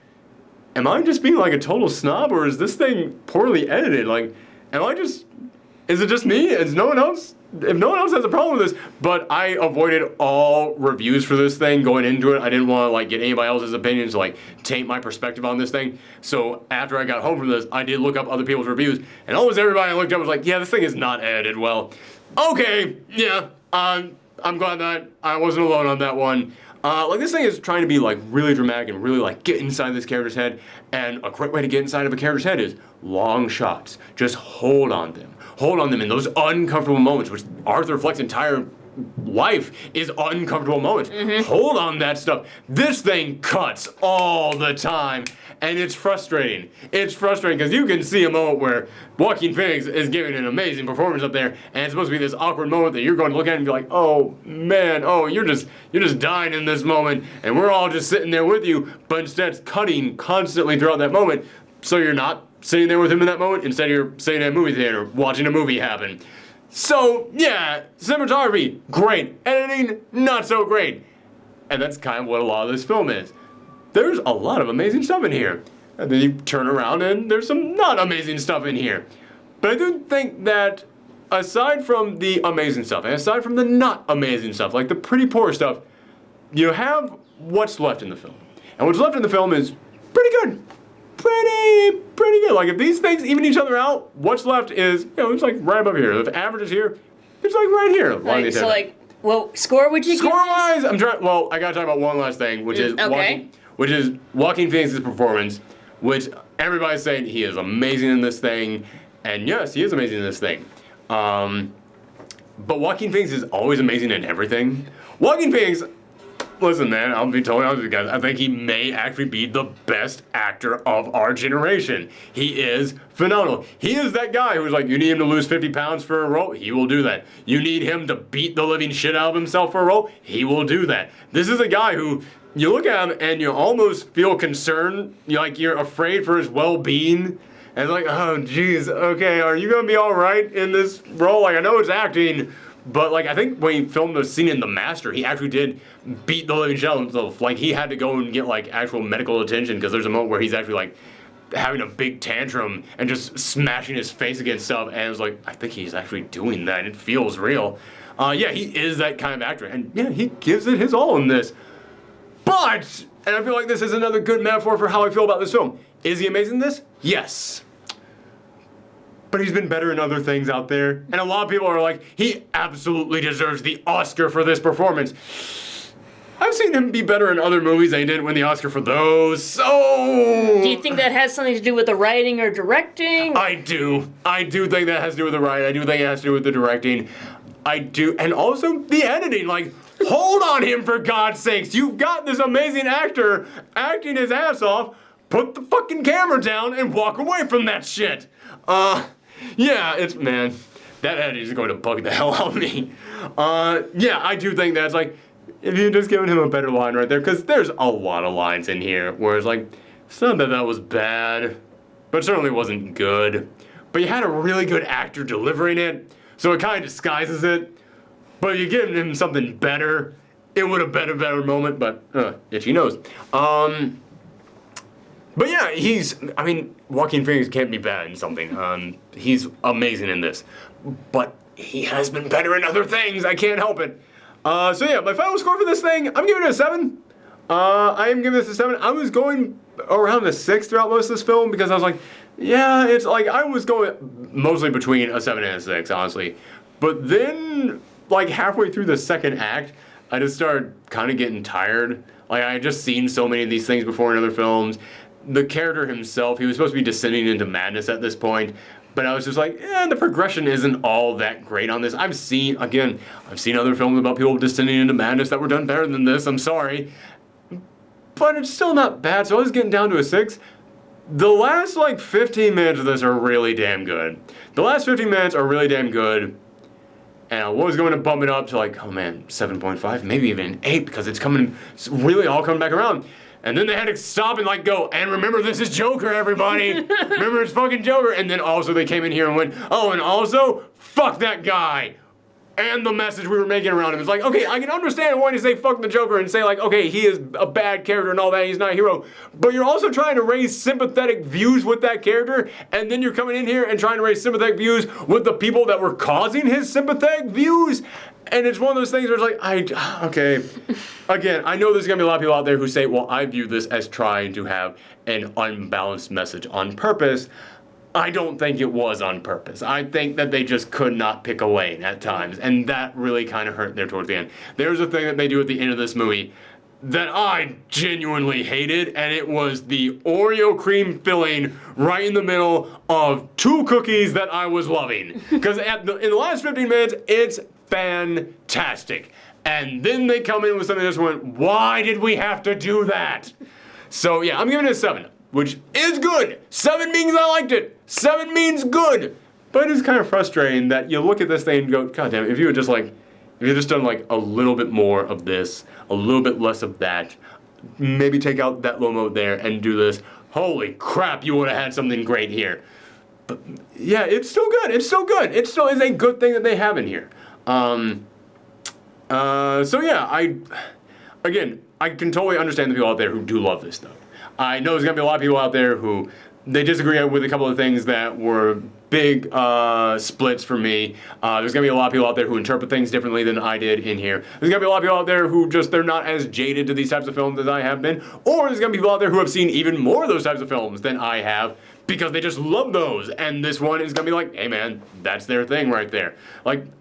am I just being like a total snob, or is this thing poorly edited? Like, is it just me? Is no one else? If no one else has a problem with this, but I avoided all reviews for this thing going into it. I didn't want to like get anybody else's opinions to like taint my perspective on this thing. So after I got home from this, I did look up other people's reviews, and almost everybody I looked up was like, yeah, this thing is not edited well. Okay, yeah, I'm glad that I wasn't alone on that one. Like this thing is trying to be like really dramatic and really like get inside this character's head, and a great way to get inside of a character's head is long shots. Just hold on them. Hold on them in those uncomfortable moments, which Arthur Fleck's entire life is uncomfortable moments. Hold on that stuff. This thing cuts all the time, and it's frustrating. It's frustrating because you can see a moment where Joaquin Phoenix is giving an amazing performance up there, and it's supposed to be this awkward moment that you're going to look at and be like, oh man, oh you're just dying in this moment, and we're all just sitting there with you. But instead, it's cutting constantly throughout that moment, so you're not sitting there with him in that moment. Instead, you're sitting in a movie theater watching a movie happen. So, yeah, cinematography, great. Editing, not so great. And that's kind of what a lot of this film is. There's a lot of amazing stuff in here. And then you turn around and there's some not amazing stuff in here. But I do think that aside from the amazing stuff, and aside from the not amazing stuff, like the pretty poor stuff, you have what's left in the film. And what's left in the film is pretty good. Pretty good. Like if these things even each other out, what's left is, it's like right above here. If average is here, it's like right here. Right, so like, well, score would you give? Score-wise, I gotta talk about one last thing, which is Joaquin Phoenix's performance, which everybody's saying he is amazing in this thing, and yes, he is amazing in this thing. But Joaquin Phoenix is always amazing in everything. Joaquin Phoenix, listen, man, I'll be totally honest with you guys. I think he may actually be the best actor of our generation. He is phenomenal. He is that guy who's like, you need him to lose 50 pounds for a role? He will do that. You need him to beat the living shit out of himself for a role? He will do that. This is a guy who, you look at him and you almost feel concerned, you're afraid for his well-being. And it's like, oh, geez, okay, are you gonna be all right in this role? Like, I know it's acting, but like I think when he filmed the scene in The Master, he actually did beat the living shit out of himself. Like he had to go and get like actual medical attention because there's a moment where he's actually like having a big tantrum and just smashing his face against stuff. And it was like, I think he's actually doing that. It feels real. Yeah, he is that kind of actor, and yeah, he gives it his all in this. But, and I feel like this is another good metaphor for how I feel about this film. Is he amazing in this? Yes. But he's been better in other things out there. And a lot of people are like, he absolutely deserves the Oscar for this performance. I've I've seen him be better in other movies. They didn't win the Oscar for those. So Do you think that has something to do with the writing or directing? I do. I do think that has to do with the writing. I do think it has to do with the directing. I do, and also the editing. Like, hold on him for God's sakes. You've got this amazing actor acting his ass off. Put the fucking camera down and walk away from that shit. Yeah, it's, man, that editing is going to bug the hell out of me. Yeah, I do think that's like, if you just given him a better line right there, because there's a lot of lines in here where it's like, it's not that that was bad, but it certainly wasn't good. But you had a really good actor delivering it, so it kind of disguises it. But you give him something better, it would have been a better moment, but itchy nose. But yeah, Joaquin Phoenix can't be bad in something. He's amazing in this. But he has been better in other things, I can't help it. So yeah, my final score for this thing, I'm giving it a 7. I am giving this a 7. I was going around a 6 throughout most of this film because I was like, yeah, it's like, I was going mostly between a 7 and a 6, honestly. But then, like halfway through the second act, I just started kind of getting tired. Like, I had just seen so many of these things before in other films. The character himself, he was supposed to be descending into madness at this point. But I was just like, the progression isn't all that great on this. I've seen other films about people descending into madness that were done better than this, I'm sorry. But it's still not bad, so I was getting down to a 6. The last, 15 minutes of this are really damn good. The last 15 minutes are really damn good. And I was going to bump it up to 7.5, maybe even an 8, because it's really all coming back around. And then they had to stop and go, and remember this is Joker, everybody. Remember it's fucking Joker. And then also they came in here and went, oh, and also, fuck that guy. And the message we were making around him. It's like, okay, I can understand wanting to say fuck the Joker and say okay, he is a bad character and all that, he's not a hero. But you're also trying to raise sympathetic views with that character, and then you're coming in here and trying to raise sympathetic views with the people that were causing his sympathetic views. And it's one of those things where it's okay. Again, I know there's going to be a lot of people out there who say, well, I view this as trying to have an unbalanced message on purpose. I don't think it was on purpose. I think that they just could not pick a lane at times, and that really kind of hurt there towards the end. There's a thing that they do at the end of this movie that I genuinely hated, and it was the Oreo cream filling right in the middle of 2 cookies that I was loving. Because in the last 15 minutes, it's fantastic. And then they come in with something that just went, why did we have to do that? So yeah, I'm giving it a 7. Which is good. 7 means I liked it. 7 means good. But it's kind of frustrating that you look at this thing and go, God damn it, if you had just done a little bit more of this, a little bit less of that, maybe take out that low mode there and do this, holy crap, you would have had something great here. But yeah, it's still good. It's still good. It still is a good thing that they have in here. So yeah, I can totally understand the people out there who do love this stuff. I know there's going to be a lot of people out there who they disagree with a couple of things that were big splits for me. There's going to be a lot of people out there who interpret things differently than I did in here. There's going to be a lot of people out there who they're not as jaded to these types of films as I have been. Or there's going to be people out there who have seen even more of those types of films than I have because they just love those. And this one is going to be like, hey man, that's their thing right there.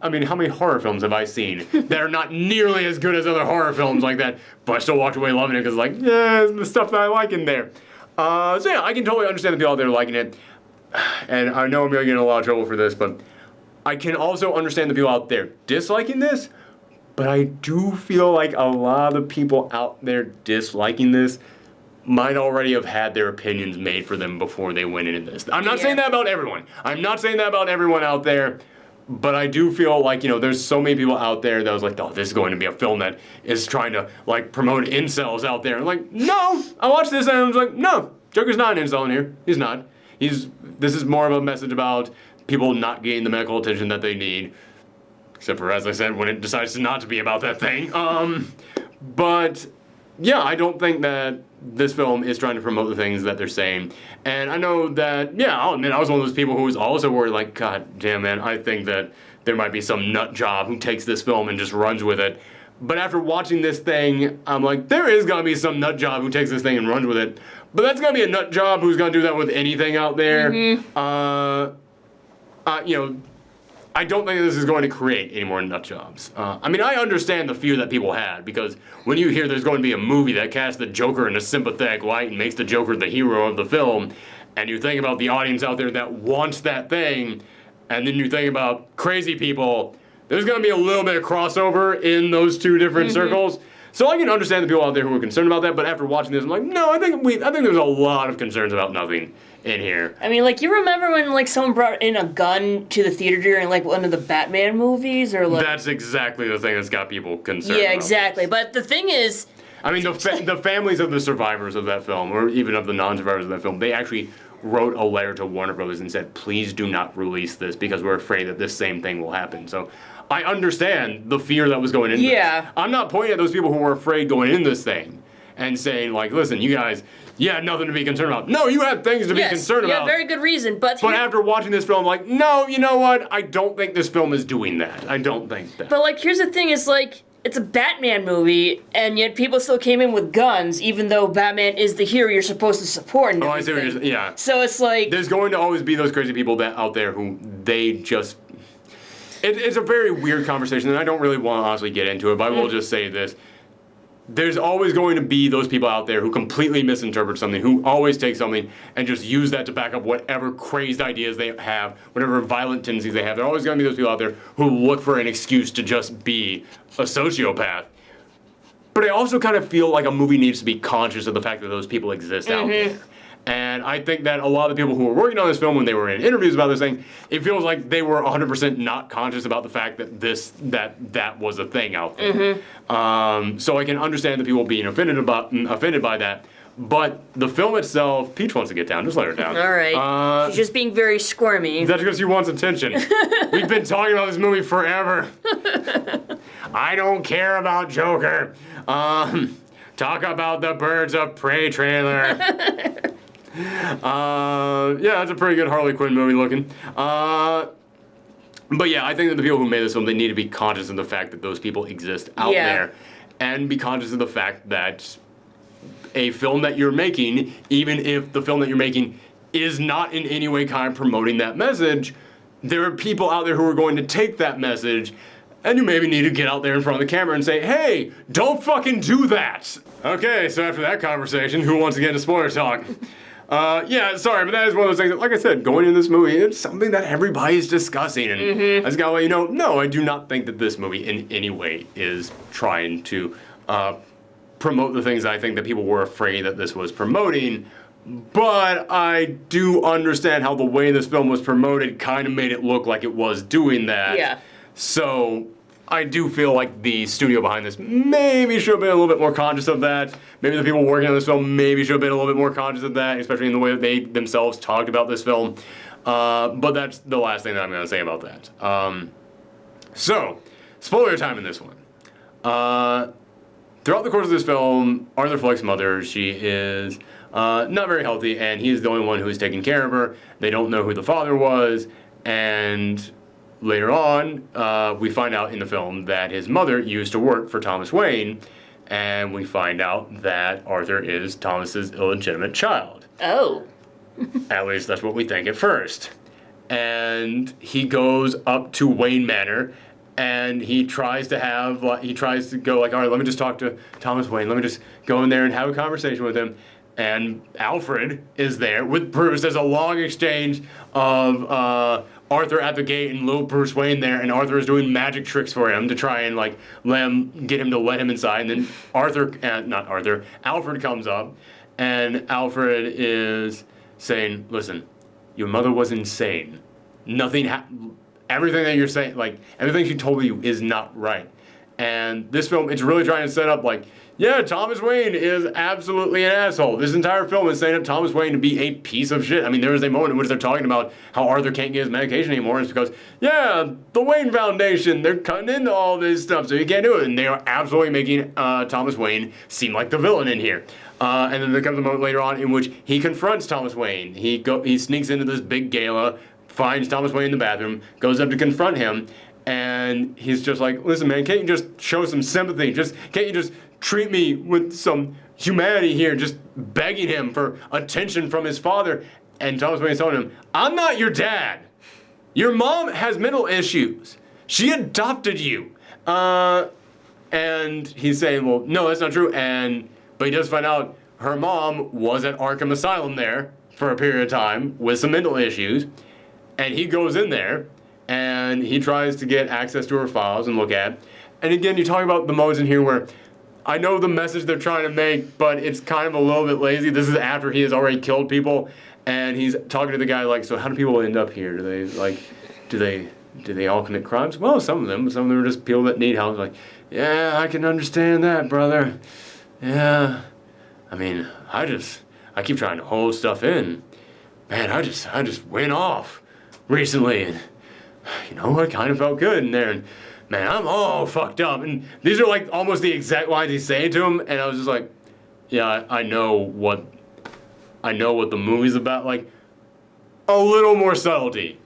How many horror films have I seen that are not nearly as good as other horror films like that, but I still walked away loving it because it's the stuff that I like in there. So yeah, I can totally understand the people out there liking it. And I know I'm going to get in a lot of trouble for this, but I can also understand the people out there disliking this. But I do feel like a lot of the people out there disliking this might already have had their opinions made for them before they went into this. I'm not saying that about everyone. I'm not saying that about everyone out there. But I do feel there's so many people out there that was like, oh, this is going to be a film that is trying to, promote incels out there. And no! I watched this and I was like, no, Joker's not an incel in here. He's not. This is more of a message about people not getting the medical attention that they need. Except for, as I said, when it decides to not to be about that thing. But yeah, I don't think that this film is trying to promote the things that they're saying. And I know that, yeah, I'll admit, I was one of those people who was also worried, God damn, man, I think that there might be some nut job who takes this film and just runs with it. But after watching this thing, I'm like, there is going to be some nut job who takes this thing and runs with it. But that's going to be a nut job who's going to do that with anything out there. I don't think this is going to create any more nut jobs. I mean, I understand the fear that people had, because when you hear there's going to be a movie that casts the Joker in a sympathetic light and makes the Joker the hero of the film, and you think about the audience out there that wants that thing, and then you think about crazy people, there's going to be a little bit of crossover in those two different circles. So I can understand the people out there who are concerned about that, but after watching this, I'm like, no, I think there's a lot of concerns about nothing in here. I mean, like, you remember when, like, someone brought in a gun to the theater during, like, one of the Batman movies, or like... That's exactly the thing that's got people concerned. Yeah, about exactly. this. But the thing is... I mean, the families of the survivors of that film, or even of the non-survivors of that film, they actually wrote a letter to Warner Brothers and said, please do not release this because we're afraid that this same thing will happen. So I understand the fear that was going into this. I'm not pointing at those people who were afraid going into this thing and saying, like, listen, you guys, you had nothing to be concerned about. No, you had things to be concerned about. Yeah, very good reason, but after watching this film, I'm like, no, you know what? I don't think this film is doing that. I don't think that. But, like, here's the thing, is, like, it's a Batman movie, and yet people still came in with guns, even though Batman is the hero you're supposed to support and everything. I see what you're saying, yeah. So it's like... There's going to always be those crazy people that out there who they just... It's a very weird conversation, and I don't really want to honestly get into it, but I will just say this. There's always going to be those people out there who completely misinterpret something, who always take something and just use that to back up whatever crazed ideas they have, whatever violent tendencies they have. There are always going to be those people out there who look for an excuse to just be a sociopath. But I also kind of feel like a movie needs to be conscious of the fact that those people exist out there. And I think that a lot of the people who were working on this film, when they were in interviews about this thing, it feels like they were 100% not conscious about the fact that that was a thing out there. So I can understand the people being offended by that. But the film itself, Peach wants to get down. Just let her down. All right. She's just being very squirmy. That's because she wants attention. We've been talking about this movie forever. I don't care about Joker. Talk about the Birds of Prey trailer. Yeah, it's a pretty good Harley Quinn movie looking. But yeah, I think that the people who made this film, they need to be conscious of the fact that those people exist out there, and be conscious of the fact that a film that you're making, even if the film that you're making is not in any way kind of promoting that message, there are people out there who are going to take that message, and you maybe need to get out there in front of the camera and say, hey, don't fucking do that. Okay, so after that conversation, who wants to get into spoiler talk? Yeah, sorry, but that is one of those things that, like I said, going in this movie, it's something that everybody's discussing, and I just gotta let you know, no, I do not think that this movie in any way is trying to promote the things that I think that people were afraid that this was promoting, but I do understand how the way this film was promoted kind of made it look like it was doing that. Yeah. So I do feel like the studio behind this maybe should have been a little bit more conscious of that. Maybe the people working on this film maybe should have been a little bit more conscious of that, especially in the way that they themselves talked about this film. But that's the last thing that I'm going to say about that. So, spoiler time in this one. Throughout the course of this film, Arthur Fleck's mother, she is not very healthy, and he is the only one who is taking care of her. They don't know who the father was, and later on, we find out in the film that his mother used to work for Thomas Wayne, and we find out that Arthur is Thomas's illegitimate child. Oh. At least that's what we think at first. And he goes up to Wayne Manor, and he tries to go like, all right, let me just talk to Thomas Wayne. Let me just go in there and have a conversation with him. And Alfred is there with Bruce. There's a long exchange of Arthur at the gate and little Bruce Wayne there, and Arthur is doing magic tricks for him to try and like get him to let him inside. And then Alfred comes up, and Alfred is saying, listen, your mother was insane. Everything that you're saying, like, everything she told you is not right. And this film, it's really trying to set up, like, yeah, Thomas Wayne is absolutely an asshole. This entire film is setting up Thomas Wayne to be a piece of shit. I mean, there is a moment in which they're talking about how Arthur can't get his medication anymore. It's because, yeah, the Wayne Foundation, they're cutting into all this stuff, so you can't do it. And they are absolutely making Thomas Wayne seem like the villain in here. And then there comes a moment later on in which he confronts Thomas Wayne. He sneaks into this big gala, finds Thomas Wayne in the bathroom, goes up to confront him, and he's just like, listen, man, can't you just show some sympathy? Can't you just treat me with some humanity here? Just begging him for attention from his father. And Thomas Wayne's telling him, I'm not your dad. your mom has mental issues. She adopted you. And he's saying, well, no, that's not true. But he does find out her mom was at Arkham Asylum there for a period of time with some mental issues. And he goes in there and he tries to get access to her files and look at. And again, you talk about the moments in here where I know the message they're trying to make, but it's kind of a little bit lazy. This is after he has already killed people. And he's talking to the guy like, so how do people end up here? Do they all commit crimes? Well, some of them are just people that need help. Like, yeah, I can understand that, brother. Yeah. I mean, I keep trying to hold stuff in. Man, I just went off recently, and you know, I kind of felt good in there, and man, I'm all fucked up. And these are like almost the exact lines he's saying to him, and I was just like, yeah, I know what the movie's about. Like, a little more subtlety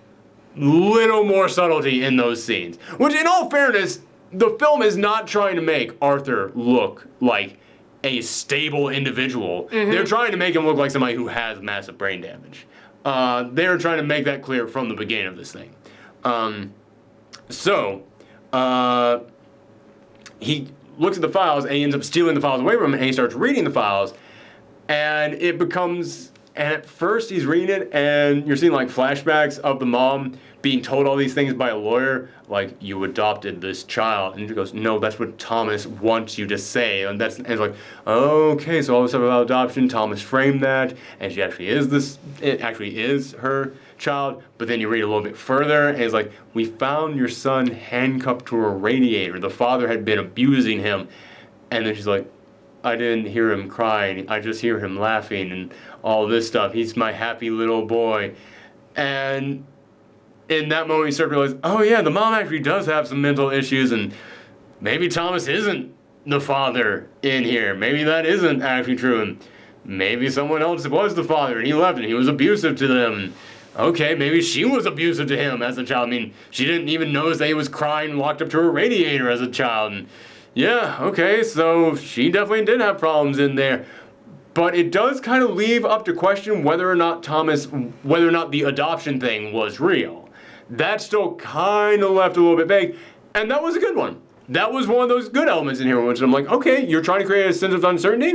in those scenes. Which, in all fairness, the film is not trying to make Arthur look like a stable individual. Mm-hmm. They're trying to make him look like somebody who has massive brain damage. They're trying to make that clear from the beginning of this thing. He looks at the files and he ends up stealing the files away from him, and he starts reading the files, and at first he's reading it and you're seeing like flashbacks of the mom being told all these things by a lawyer, like, you adopted this child, and he goes, no, that's what Thomas wants you to say, and it's like, okay, so all this stuff about adoption, Thomas framed that, and it actually is her child. But then you read a little bit further and it's like, we found your son handcuffed to a radiator, the father had been abusing him. And then she's like, I didn't hear him crying, I just hear him laughing and all this stuff, he's my happy little boy. And in that moment you start to realize, oh yeah, the mom actually does have some mental issues, and maybe Thomas isn't the father in here, maybe that isn't actually true, and maybe someone else was the father and he left and he was abusive to them. Okay, maybe she was abusive to him as a child. I mean, she didn't even notice that he was crying locked up to a radiator as a child. And yeah, okay, so she definitely did have problems in there. But it does kind of leave up to question whether or not the adoption thing was real. That's still kind of left a little bit vague. And that was a good one. That was one of those good elements in here, which I'm like, okay, you're trying to create a sense of uncertainty?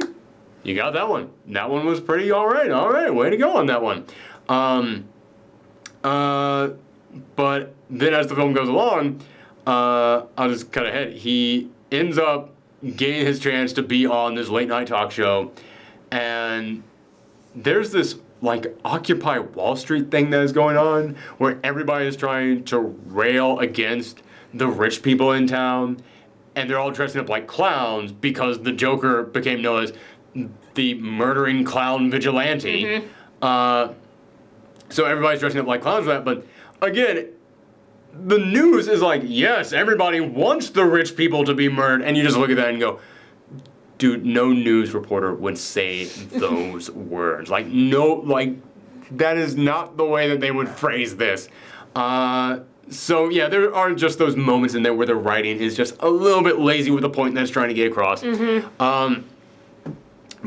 You got that one. That one was pretty alright, way to go on that one. But then as the film goes along, I'll just cut ahead. He ends up getting his chance to be on this late night talk show, and there's this like Occupy Wall Street thing that is going on where everybody is trying to rail against the rich people in town, and they're all dressing up like clowns because the Joker became known as the murdering clown vigilante. Mm-hmm. So everybody's dressing up like clowns for that, but again, the news is like, yes, everybody wants the rich people to be murdered, and you just look at that and go, dude, no news reporter would say those words. Like, no, like, that is not the way that they would phrase this. So yeah, there are just those moments in there where the writing is just a little bit lazy with the point that it's trying to get across. Mm-hmm.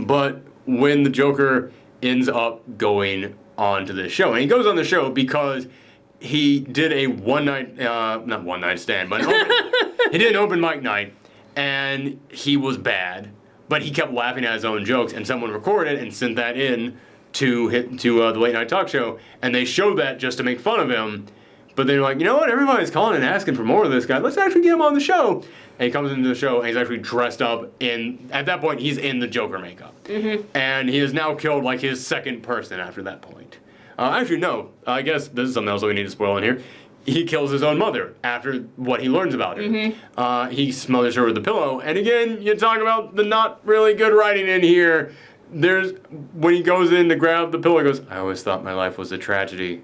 But when the Joker ends up going on to this show, and he goes on the show because he did a not one night stand, but he did an open mic night, and he was bad, but he kept laughing at his own jokes, and someone recorded and sent that in to the late night talk show, and they showed that just to make fun of him. But they're like, you know what, everybody's calling and asking for more of this guy, let's actually get him on the show. And he comes into the show and he's actually dressed up at that point he's in the Joker makeup. Mm-hmm. And he has now killed like his second person after that point. Actually, no, I guess this is something else that we need to spoil in here. He kills his own mother after what he learns about her. Mm-hmm. He smothers her with a pillow. And again, you talk about the not really good writing in here. When he goes in to grab the pillow, he goes, I always thought my life was a tragedy,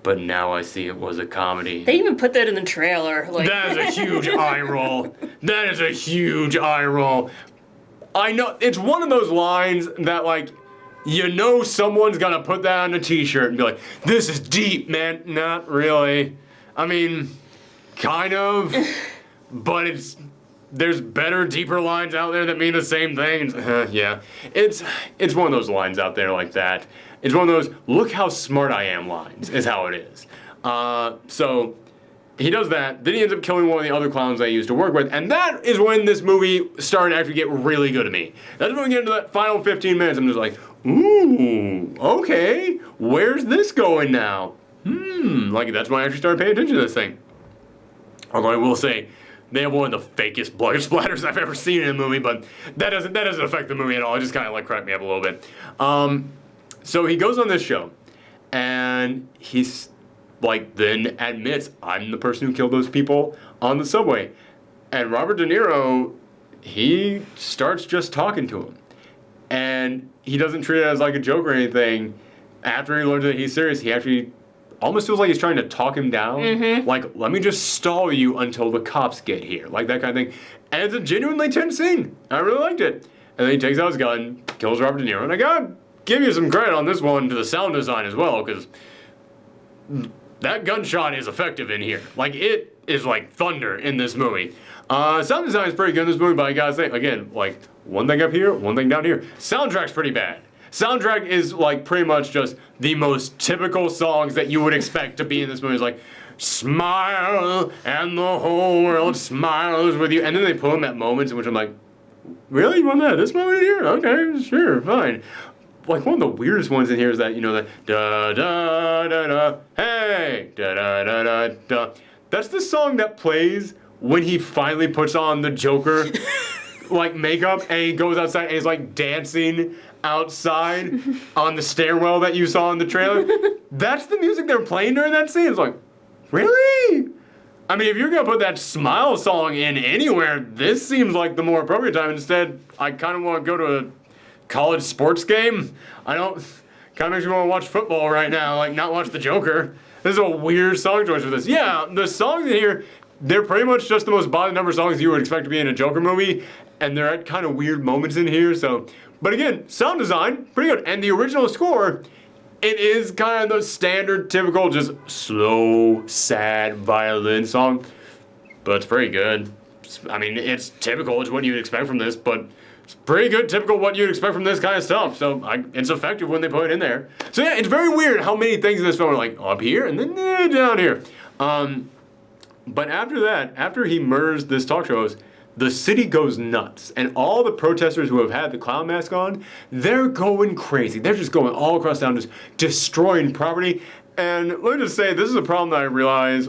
but now I see it was a comedy. They even put that in the trailer. Like. That is a huge eye roll. That is a huge eye roll. I know, it's one of those lines that, like, you know someone's gonna put that on a t-shirt and be like, this is deep, man. Not really. I mean, kind of. But there's better, deeper lines out there that mean the same thing. Yeah. It's one of those lines out there like that. It's one of those, look how smart I am lines, is how it is. So he does that. Then he ends up killing one of the other clowns I used to work with. And that is when this movie started to actually get really good to me. That's when we get into that final 15 minutes. I'm just like, ooh, okay. Where's this going now? Like, that's when I actually started paying attention to this thing. Although I will say, they have one of the fakest blood splatters I've ever seen in a movie, but that doesn't affect the movie at all. It just kind of like cracked me up a little bit. So he goes on this show, and he's like then admits, I'm the person who killed those people on the subway. And Robert De Niro, he starts just talking to him. And he doesn't treat it as like a joke or anything. After he learns that he's serious, he actually almost feels like he's trying to talk him down. Like, let me just stall you until the cops get here. Like that kind of thing. And it's a genuinely tense scene. I really liked it. And then he takes out his gun, kills Robert De Niro. And I gotta give you some credit on this one to the sound design as well, because that gunshot is effective in here. Like, it is like thunder in this movie. Sound design is pretty good in this movie, but I gotta say, again, like, one thing up here, one thing down here. Soundtrack's pretty bad. Soundtrack is like pretty much just the most typical songs that you would expect to be in this movie. It's like, smile and the whole world smiles with you. And then they put them at moments in which I'm like, really? You want that? This moment in here? Okay, sure, fine. Like, one of the weirdest ones in here is that, you know, the da da da da, hey, da da da da da. That's the song that plays when he finally puts on the Joker, like, makeup, and he goes outside and he's, like, dancing outside on the stairwell that you saw in the trailer. That's the music they're playing during that scene. It's like, really? I mean, if you're gonna put that Smile song in anywhere, this seems like the more appropriate time. Instead, I kind of want to go to a college sports game. I don't, kind of makes me want to watch football right now, like not watch the Joker. This is a weird song choice for this. Yeah, the songs in here, they're pretty much just the most body number songs you would expect to be in a Joker movie, and they're at kind of weird moments in here, so. But again, sound design, pretty good. And the original score, it is kind of the standard, typical, just slow, sad violin song, but it's pretty good. I mean, it's typical, it's what you'd expect from this, but it's pretty good, typical what you'd expect from this kind of stuff, so it's effective when they put it in there. So yeah, it's very weird how many things in this film are like up here and then down here. But after that, after he murders this talk show host, the city goes nuts, and all the protesters who have had the clown mask on, they're going crazy. They're just going all across town, just destroying property. And let me just say, this is a problem that I realized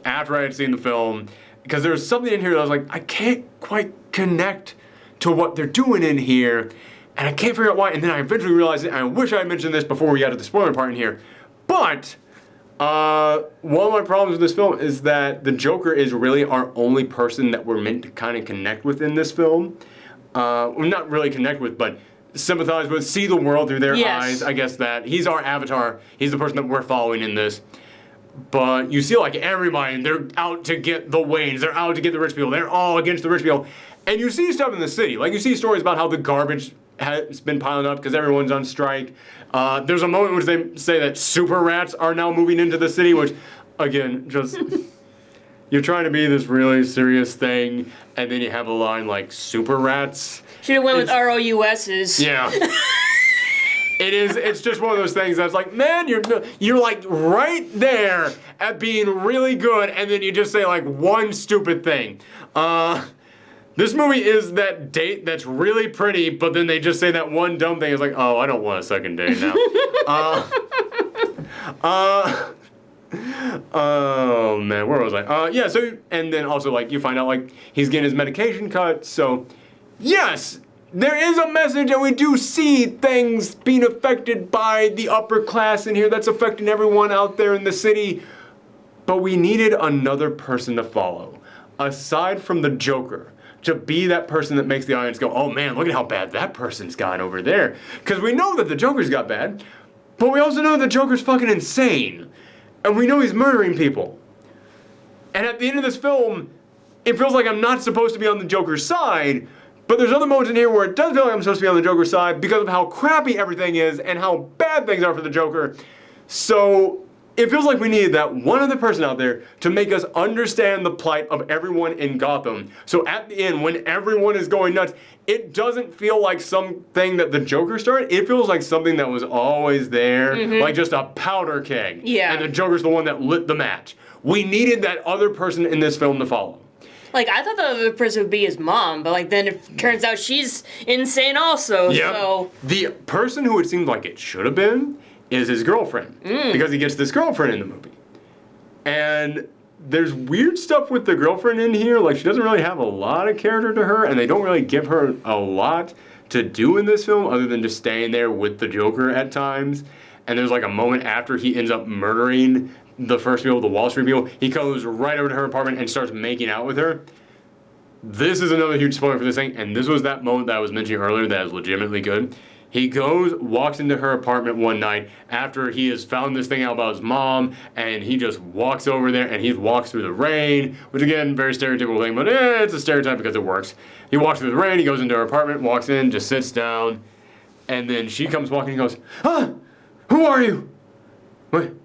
after I had seen the film, because there was something in here that I was like, I can't quite connect to what they're doing in here, and I can't figure out why. And then I eventually realized it, and I wish I had mentioned this before we got to the spoiler part in here, but one of my problems with this film is that the Joker is really our only person that we're meant to kind of connect with in this film. Well, not really connect with, but sympathize with, see the world through their eyes. I guess that he's our avatar. He's the person that we're following in this. But you see, like, everybody, they're out to get the Waynes. They're out to get the rich people. They're all against the rich people. And you see stuff in the city. Like, you see stories about how the garbage has been piling up because everyone's on strike. There's a moment in which they say that super rats are now moving into the city, which, again, just, you're trying to be this really serious thing, and then you have a line like super rats. Should have went with ROUSs. Yeah. It's just one of those things that's like, man, you're like right there at being really good, and then you just say like one stupid thing. This movie is that date that's really pretty, but then they just say that one dumb thing. It's like, oh, I don't want a second date now. Oh man, where was I? Yeah, so, and then also like you find out like he's getting his medication cut, so yes, there is a message and we do see things being affected by the upper class in here that's affecting everyone out there in the city, but we needed another person to follow, aside from the Joker, to be that person that makes the audience go, oh man, look at how bad that person's got over there. Because we know that the Joker's got bad, but we also know the Joker's fucking insane. And we know he's murdering people. And at the end of this film, it feels like I'm not supposed to be on the Joker's side, but there's other moments in here where it does feel like I'm supposed to be on the Joker's side because of how crappy everything is and how bad things are for the Joker. So it feels like we needed that one other person out there to make us understand the plight of everyone in Gotham. So at the end, when everyone is going nuts, it doesn't feel like something that the Joker started. It feels like something that was always there, like just a powder keg. Yeah. And the Joker's the one that lit the match. We needed that other person in this film to follow. Like, I thought the other person would be his mom, but, like, then it turns out she's insane also, Yep. so... The person who it seemed like it should have been is his girlfriend. Because he gets this girlfriend in the movie. And there's weird stuff with the girlfriend in here. Like, she doesn't really have a lot of character to her, and they don't really give her a lot to do in this film other than just staying there with the Joker at times. And there's, like, a moment after he ends up murdering the first people, the Wall Street people, he goes right over to her apartment and starts making out with her. This is another huge spoiler for this thing, and this was that moment that I was mentioning earlier that is legitimately good. He walks into her apartment one night after he has found this thing out about his mom, and he just walks over there and he walks through the rain, which again, very stereotypical thing, but it's a stereotype because it works. He walks through the rain, he goes into her apartment, walks in, just sits down, and then she comes walking and goes, "Ah, who are you?" "What?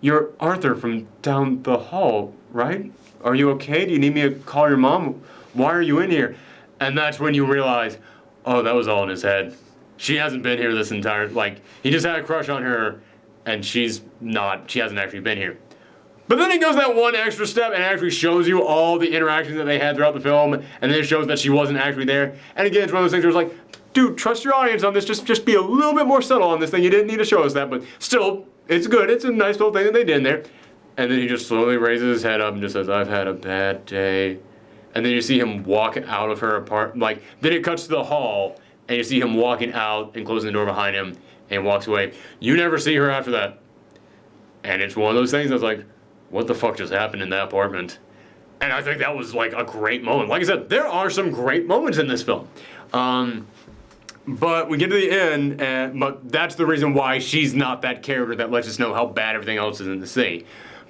You're Arthur from down the hall, right? Are you okay? Do you need me to call your mom? Why are you in here?" And that's when you realize, oh, that was all in his head. She hasn't been here this entire, like, he just had a crush on her, and she hasn't actually been here. But then he goes that one extra step and actually shows you all the interactions that they had throughout the film, and then it shows that she wasn't actually there. And again, it's one of those things where it's like, dude, trust your audience on this, just be a little bit more subtle on this thing. You didn't need to show us that, but still, it's good. It's a nice little thing that they did in there. And then he just slowly raises his head up and just says, "I've had a bad day." And then you see him walk out of her apartment. Like, then it cuts to the hall, and you see him walking out and closing the door behind him, and walks away. You never see her after that. And it's one of those things that's like, what the fuck just happened in that apartment? And I think that was, like, a great moment. Like I said, there are some great moments in this film. But we get to the end, but that's the reason why she's not that character that lets us know how bad everything else is in the city.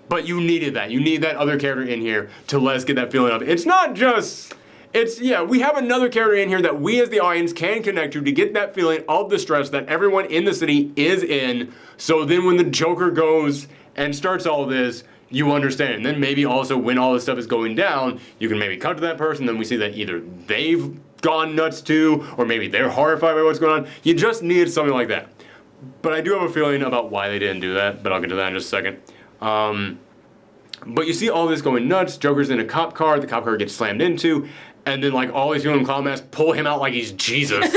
But you needed that. You need that other character in here to let us get that feeling of, it's not just... we have another character in here that we as the audience can connect to get that feeling of the stress that everyone in the city is in. So then when the Joker goes and starts all this, you understand. And then maybe also when all this stuff is going down, you can maybe cut to that person, then we see that either they've gone nuts too, or maybe they're horrified by what's going on. You just needed something like that. But I do have a feeling about why they didn't do that, but I'll get to that in just a second. But you see all this going nuts, Joker's in a cop car, the cop car gets slammed into, and then, like, all these people in clown masks pull him out like he's Jesus.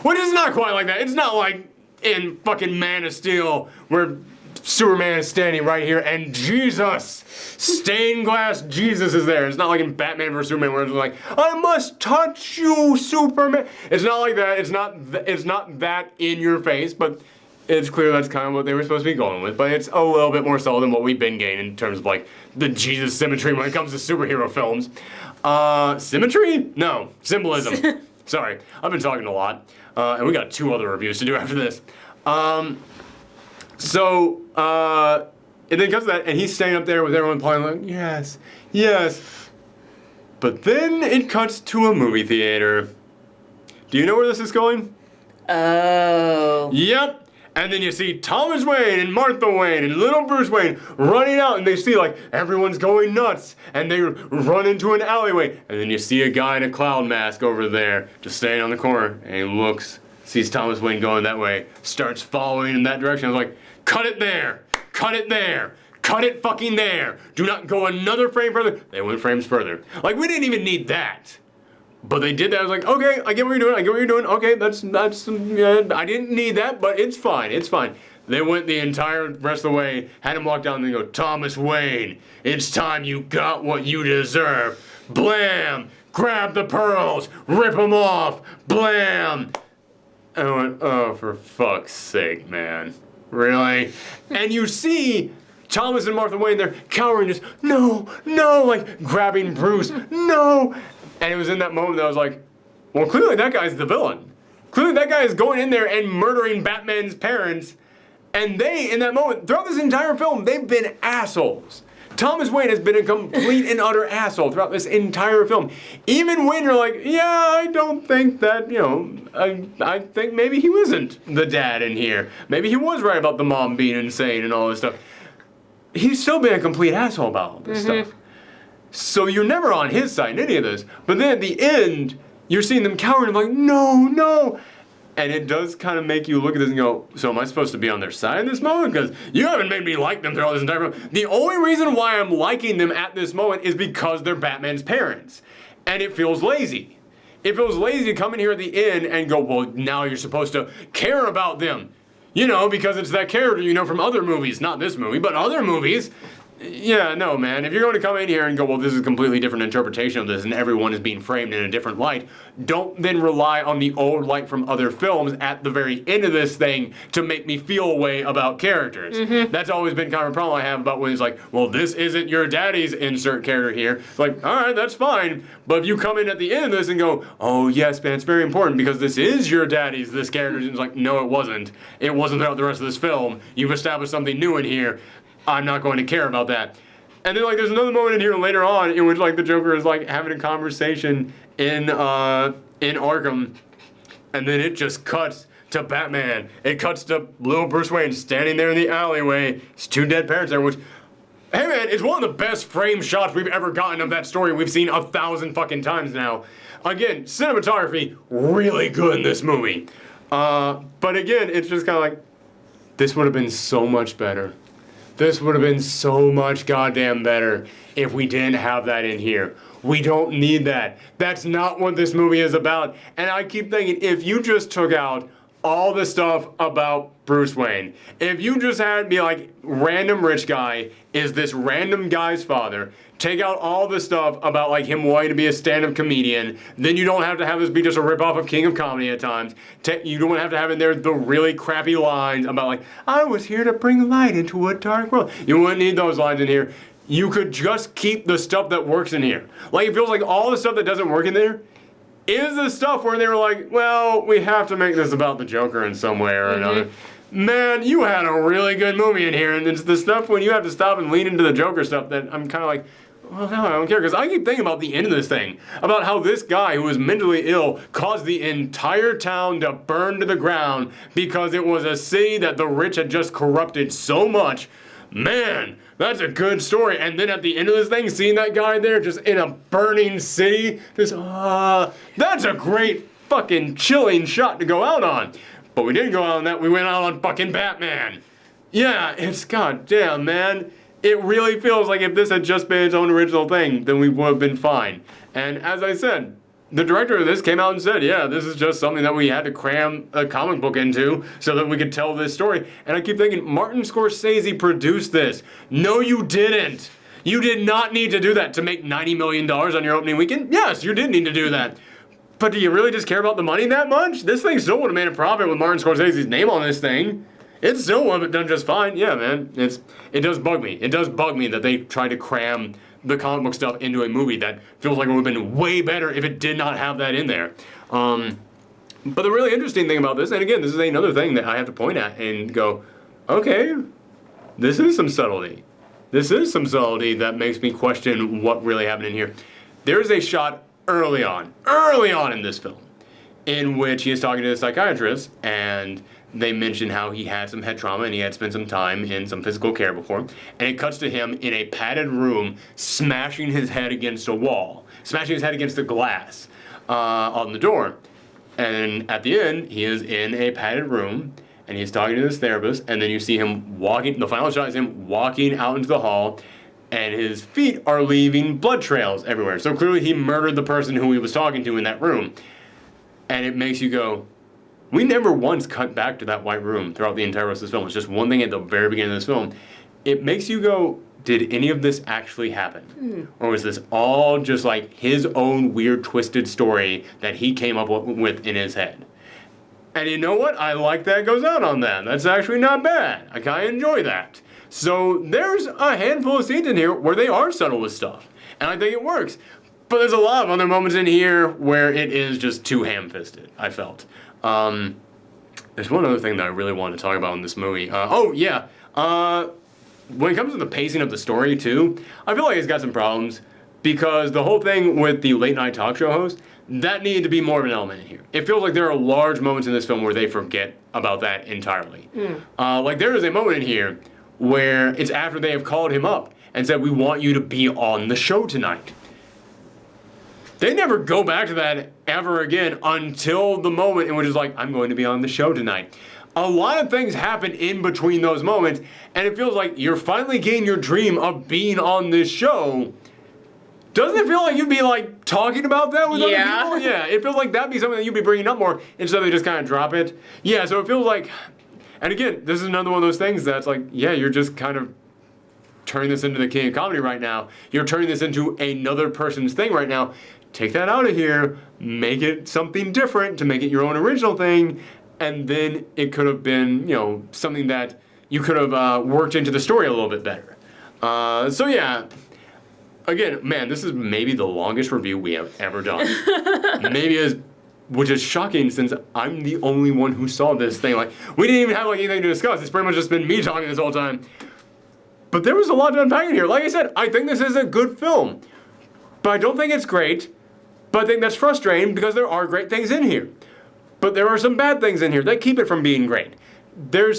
Which is not quite like that. It's not like in fucking Man of Steel, where Superman is standing right here, and Jesus, stained glass Jesus is there. It's not like in Batman vs. Superman, where it's like, "I must touch you, Superman." It's not like that. It's not that in your face, but it's clear that's kind of what they were supposed to be going with. But it's a little bit more subtle than what we've been getting in terms of, like, the Jesus symmetry when it comes to superhero films. Symmetry? No, symbolism. Sorry, I've been talking a lot, and we got 2 other reviews to do after this. And then comes that, and he's standing up there with everyone playing like, yes, yes. But then it cuts to a movie theater. Do you know where this is going? Oh. Yep. And then you see Thomas Wayne and Martha Wayne and little Bruce Wayne running out, and they see, like, everyone's going nuts, and they run into an alleyway. And then you see a guy in a clown mask over there, just standing on the corner, and he looks, sees Thomas Wayne going that way, starts following in that direction. I was like, cut it there! Cut it there! Cut it fucking there! Do not go another frame further. They went frames further. Like, we didn't even need that. But they did that. I was like, okay, I get what you're doing. Okay, that's I didn't need that, but it's fine. They went the entire rest of the way, had him walk down, and they go, "Thomas Wayne, it's time you got what you deserve." Blam! Grab the pearls, rip them off, blam! And I went, oh, for fuck's sake, man. Really? And you see Thomas and Martha Wayne, they're cowering, just, no, like grabbing Bruce, no! And it was in that moment that I was like, well, clearly that guy's the villain. Clearly that guy is going in there and murdering Batman's parents. And they, in that moment, throughout this entire film, they've been assholes. Thomas Wayne has been a complete and utter asshole throughout this entire film. Even when you're like, yeah, I don't think that, I think maybe he wasn't the dad in here. Maybe he was right about the mom being insane and all this stuff. he's still being a complete asshole about all this stuff. So you're never on his side in any of this. But then at the end, you're seeing them cowering, like, no. And it does kind of make you look at this and go, so am I supposed to be on their side in this moment? Because you haven't made me like them throughout this entire film. The only reason why I'm liking them at this moment is because they're Batman's parents. And it feels lazy. It feels lazy to come in here at the end and go, well, now you're supposed to care about them. You know, because it's that character you know from other movies. Not this movie, but other movies. Yeah, no, man. If you're going to come in here and go, well, this is a completely different interpretation of this and everyone is being framed in a different light, don't then rely on the old light from other films at the very end of this thing to make me feel a way about characters. That's always been kind of a problem I have about when it's like, well, this isn't your daddy's insert character here. It's like, all right, that's fine. But if you come in at the end of this and go, oh, yes, man, it's very important because this is your daddy's, this character. And it's like, no, it wasn't. It wasn't throughout the rest of this film. You've established something new in here. I'm not going to care about that. And then, like, there's another moment in here later on in which, like, the Joker is, like, having a conversation in Arkham, and then it just cuts to Batman. It cuts to little Bruce Wayne standing there in the alleyway. His two dead parents there, which, hey, man, it's one of the best frame shots we've ever gotten of that story. We've seen 1,000 fucking times now. Again, cinematography, really good in this movie. But again, it's just kind of like, this would have been so much better. This would have been so much goddamn better if we didn't have that in here. We don't need that. That's not what this movie is about. And I keep thinking, if you just took out all the stuff about Bruce Wayne, if you just had be like, random rich guy is this random guy's father, take out all the stuff about like him wanting to be a stand-up comedian, then you don't have to have this be just a ripoff of King of Comedy at times. You don't have to have in there the really crappy lines about like, I was here to bring light into a dark world. You wouldn't need those lines in here. You could just keep the stuff that works in here. Like, it feels like all the stuff that doesn't work in there is the stuff where they were like, well, we have to make this about the Joker in some way or another. Man, you had a really good movie in here, and it's the stuff when you have to stop and lean into the Joker stuff that I'm kind of like, well, no, I don't care, because I keep thinking about the end of this thing, about how this guy who was mentally ill caused the entire town to burn to the ground because it was a city that the rich had just corrupted so much. Man, that's a good story. And then at the end of this thing, seeing that guy there just in a burning city, just, that's a great fucking chilling shot to go out on. But we didn't go out on that, we went out on fucking Batman. Yeah, it's goddamn, man. It really feels like if this had just been its own original thing, then we would have been fine. And as I said, the director of this came out and said, yeah, this is just something that we had to cram a comic book into so that we could tell this story. And I keep thinking, Martin Scorsese produced this. No, you didn't. You did not need to do that to make $90 million on your opening weekend. Yes, you did need to do that. But do you really just care about the money that much? This thing still would have made a profit with Martin Scorsese's name on this thing. It still would have done just fine. Yeah, man. It does bug me. It does bug me that they tried to cram the comic book stuff into a movie that feels like it would have been way better if it did not have that in there. But the really interesting thing about this, and again, this is another thing that I have to point at and go, okay, this is some subtlety. This is some subtlety that makes me question what really happened in here. There's a shot early on in this film, in which he is talking to the psychiatrist, and they mention how he had some head trauma and he had spent some time in some physical care before. And it cuts to him in a padded room, smashing his head against a wall, smashing his head against the glass on the door. And at the end, he is in a padded room and he's talking to this therapist. And then you see him walking, the final shot is him walking out into the hall, and his feet are leaving blood trails everywhere. So clearly he murdered the person who he was talking to in that room. And it makes you go, we never once cut back to that white room throughout the entire rest of this film. It's just one thing at the very beginning of this film. It makes you go, did any of this actually happen? Or was this all just like his own weird twisted story that he came up with in his head? And you know what? I like that goes out on that. That's actually not bad. I kind of enjoy that. So there's a handful of scenes in here where they are subtle with stuff. And I think it works. But there's a lot of other moments in here where it is just too ham-fisted, I felt. There's one other thing that I really want to talk about in this movie. When it comes to the pacing of the story, too, I feel like it's got some problems because the whole thing with the late-night talk show host, that needed to be more of an element in here. It feels like there are large moments in this film where they forget about that entirely. Like, there is a moment in here where it's after they have called him up and said, we want you to be on the show tonight. They never go back to that ever again until the moment in which it's like, I'm going to be on the show tonight. A lot of things happen in between those moments, and it feels like you're finally getting your dream of being on this show. Doesn't it feel like you'd be like talking about that with other people? Yeah, it feels like that'd be something that you'd be bringing up more instead of they just kind of drop it. Yeah, so it feels like, and again, this is another one of those things that's like, yeah, you're just kind of turning this into the king of comedy right now. You're turning this into another person's thing right now. Take that out of here, make it something different to make it your own original thing, and then it could have been, you know, something that you could have worked into the story a little bit better. So yeah, again, man, this is maybe the longest review we have ever done. Which is shocking since I'm the only one who saw this thing. Like, we didn't even have like anything to discuss. It's pretty much just been me talking this whole time. But there was a lot to unpack in here. Like I said, I think this is a good film. But I don't think it's great. But I think that's frustrating because there are great things in here. But there are some bad things in here that keep it from being great. There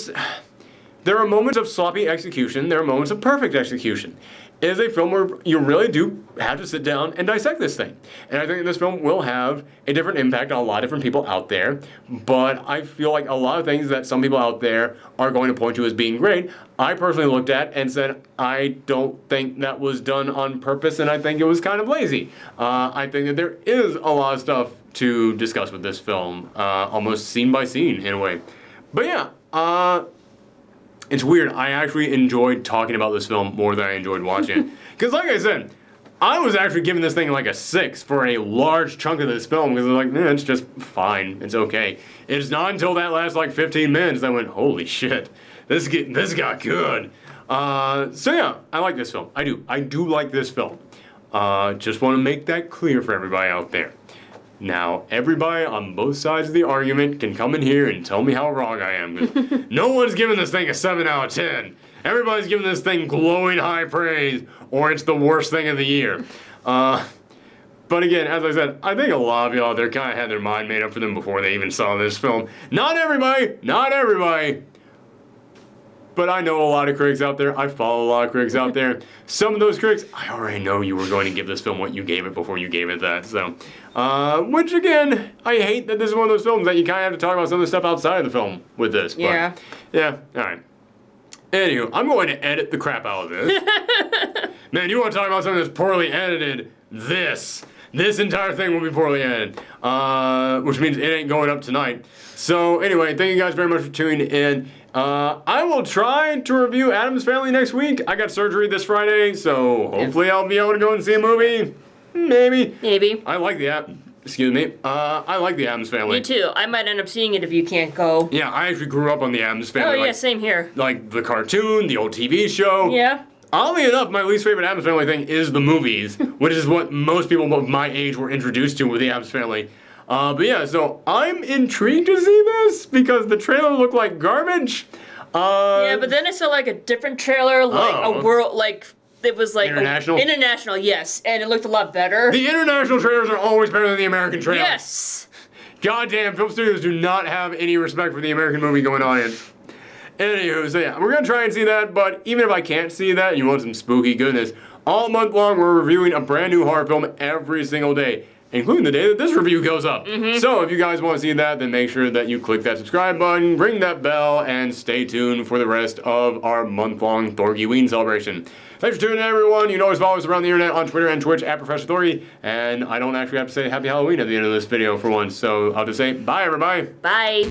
are moments of sloppy execution. There are moments of perfect execution. It is a film where you really do have to sit down and dissect this thing. And I think this film will have a different impact on a lot of different people out there. But I feel like a lot of things that some people out there are going to point to as being great, I personally looked at and said, I don't think that was done on purpose, and I think it was kind of lazy. I think that there is a lot of stuff to discuss with this film, almost scene by scene in a way. But yeah, it's weird. I actually enjoyed talking about this film more than I enjoyed watching it. Because like I said, I was actually giving this thing like a 6 for a large chunk of this film because I was like, it's just fine. It's okay. It's not until that last like 15 minutes that I went, holy shit, this got good. So yeah, I like this film. I do like this film. Just want to make that clear for everybody out there. Now, everybody on both sides of the argument can come in here and tell me how wrong I am. No one's giving this thing a 7 out of 10. Everybody's giving this thing glowing high praise, or it's the worst thing of the year. But again, as I said, I think a lot of you out there kind of had their mind made up for them before they even saw this film. Not everybody. But I know a lot of critics out there. I follow a lot of critics out there. Some of those critics, I already know you were going to give this film what you gave it before you gave it that. So, which again, I hate that this is one of those films that you kind of have to talk about some of the stuff outside of the film with this. But, yeah. Yeah, all right. Anywho, I'm going to edit the crap out of this. Man, you want to talk about something that's poorly edited? This entire thing will be poorly edited, which means it ain't going up tonight. So anyway, thank you guys very much for tuning in. I will try to review Addams Family next week. I got surgery this Friday, so hopefully I'll be able to go and see a movie. Maybe. I like the I like the Addams Family. Me too. I might end up seeing it if you can't go. Yeah, I actually grew up on the Addams Family. Oh yeah, same here. Like the cartoon, the old TV show. Yeah. Oddly enough, my least favorite Addams Family thing is the movies, which is what most people of my age were introduced to with the Addams Family. But yeah, so I'm intrigued to see this because the trailer looked like garbage. Yeah, but then I saw like a different trailer, like a world, like it was like international. International, yes, and it looked a lot better. The international trailers are always better than the American trailers. Yes. Goddamn, film studios do not have any respect for the American movie going on. Anywho, so yeah, we're gonna try and see that. But even if I can't see that, and you want some spooky goodness, all month long we're reviewing a brand new horror film every single day, including the day that this review goes up. So if you guys want to see that, then make sure that you click that subscribe button, ring that bell, and stay tuned for the rest of our month-long Thorgy-ween celebration. Thanks for tuning in, everyone. You can always follow us around the internet on Twitter and Twitch at Professor Thorgy, and I don't actually have to say Happy Halloween at the end of this video for once, so I'll just say bye, everybody. Bye.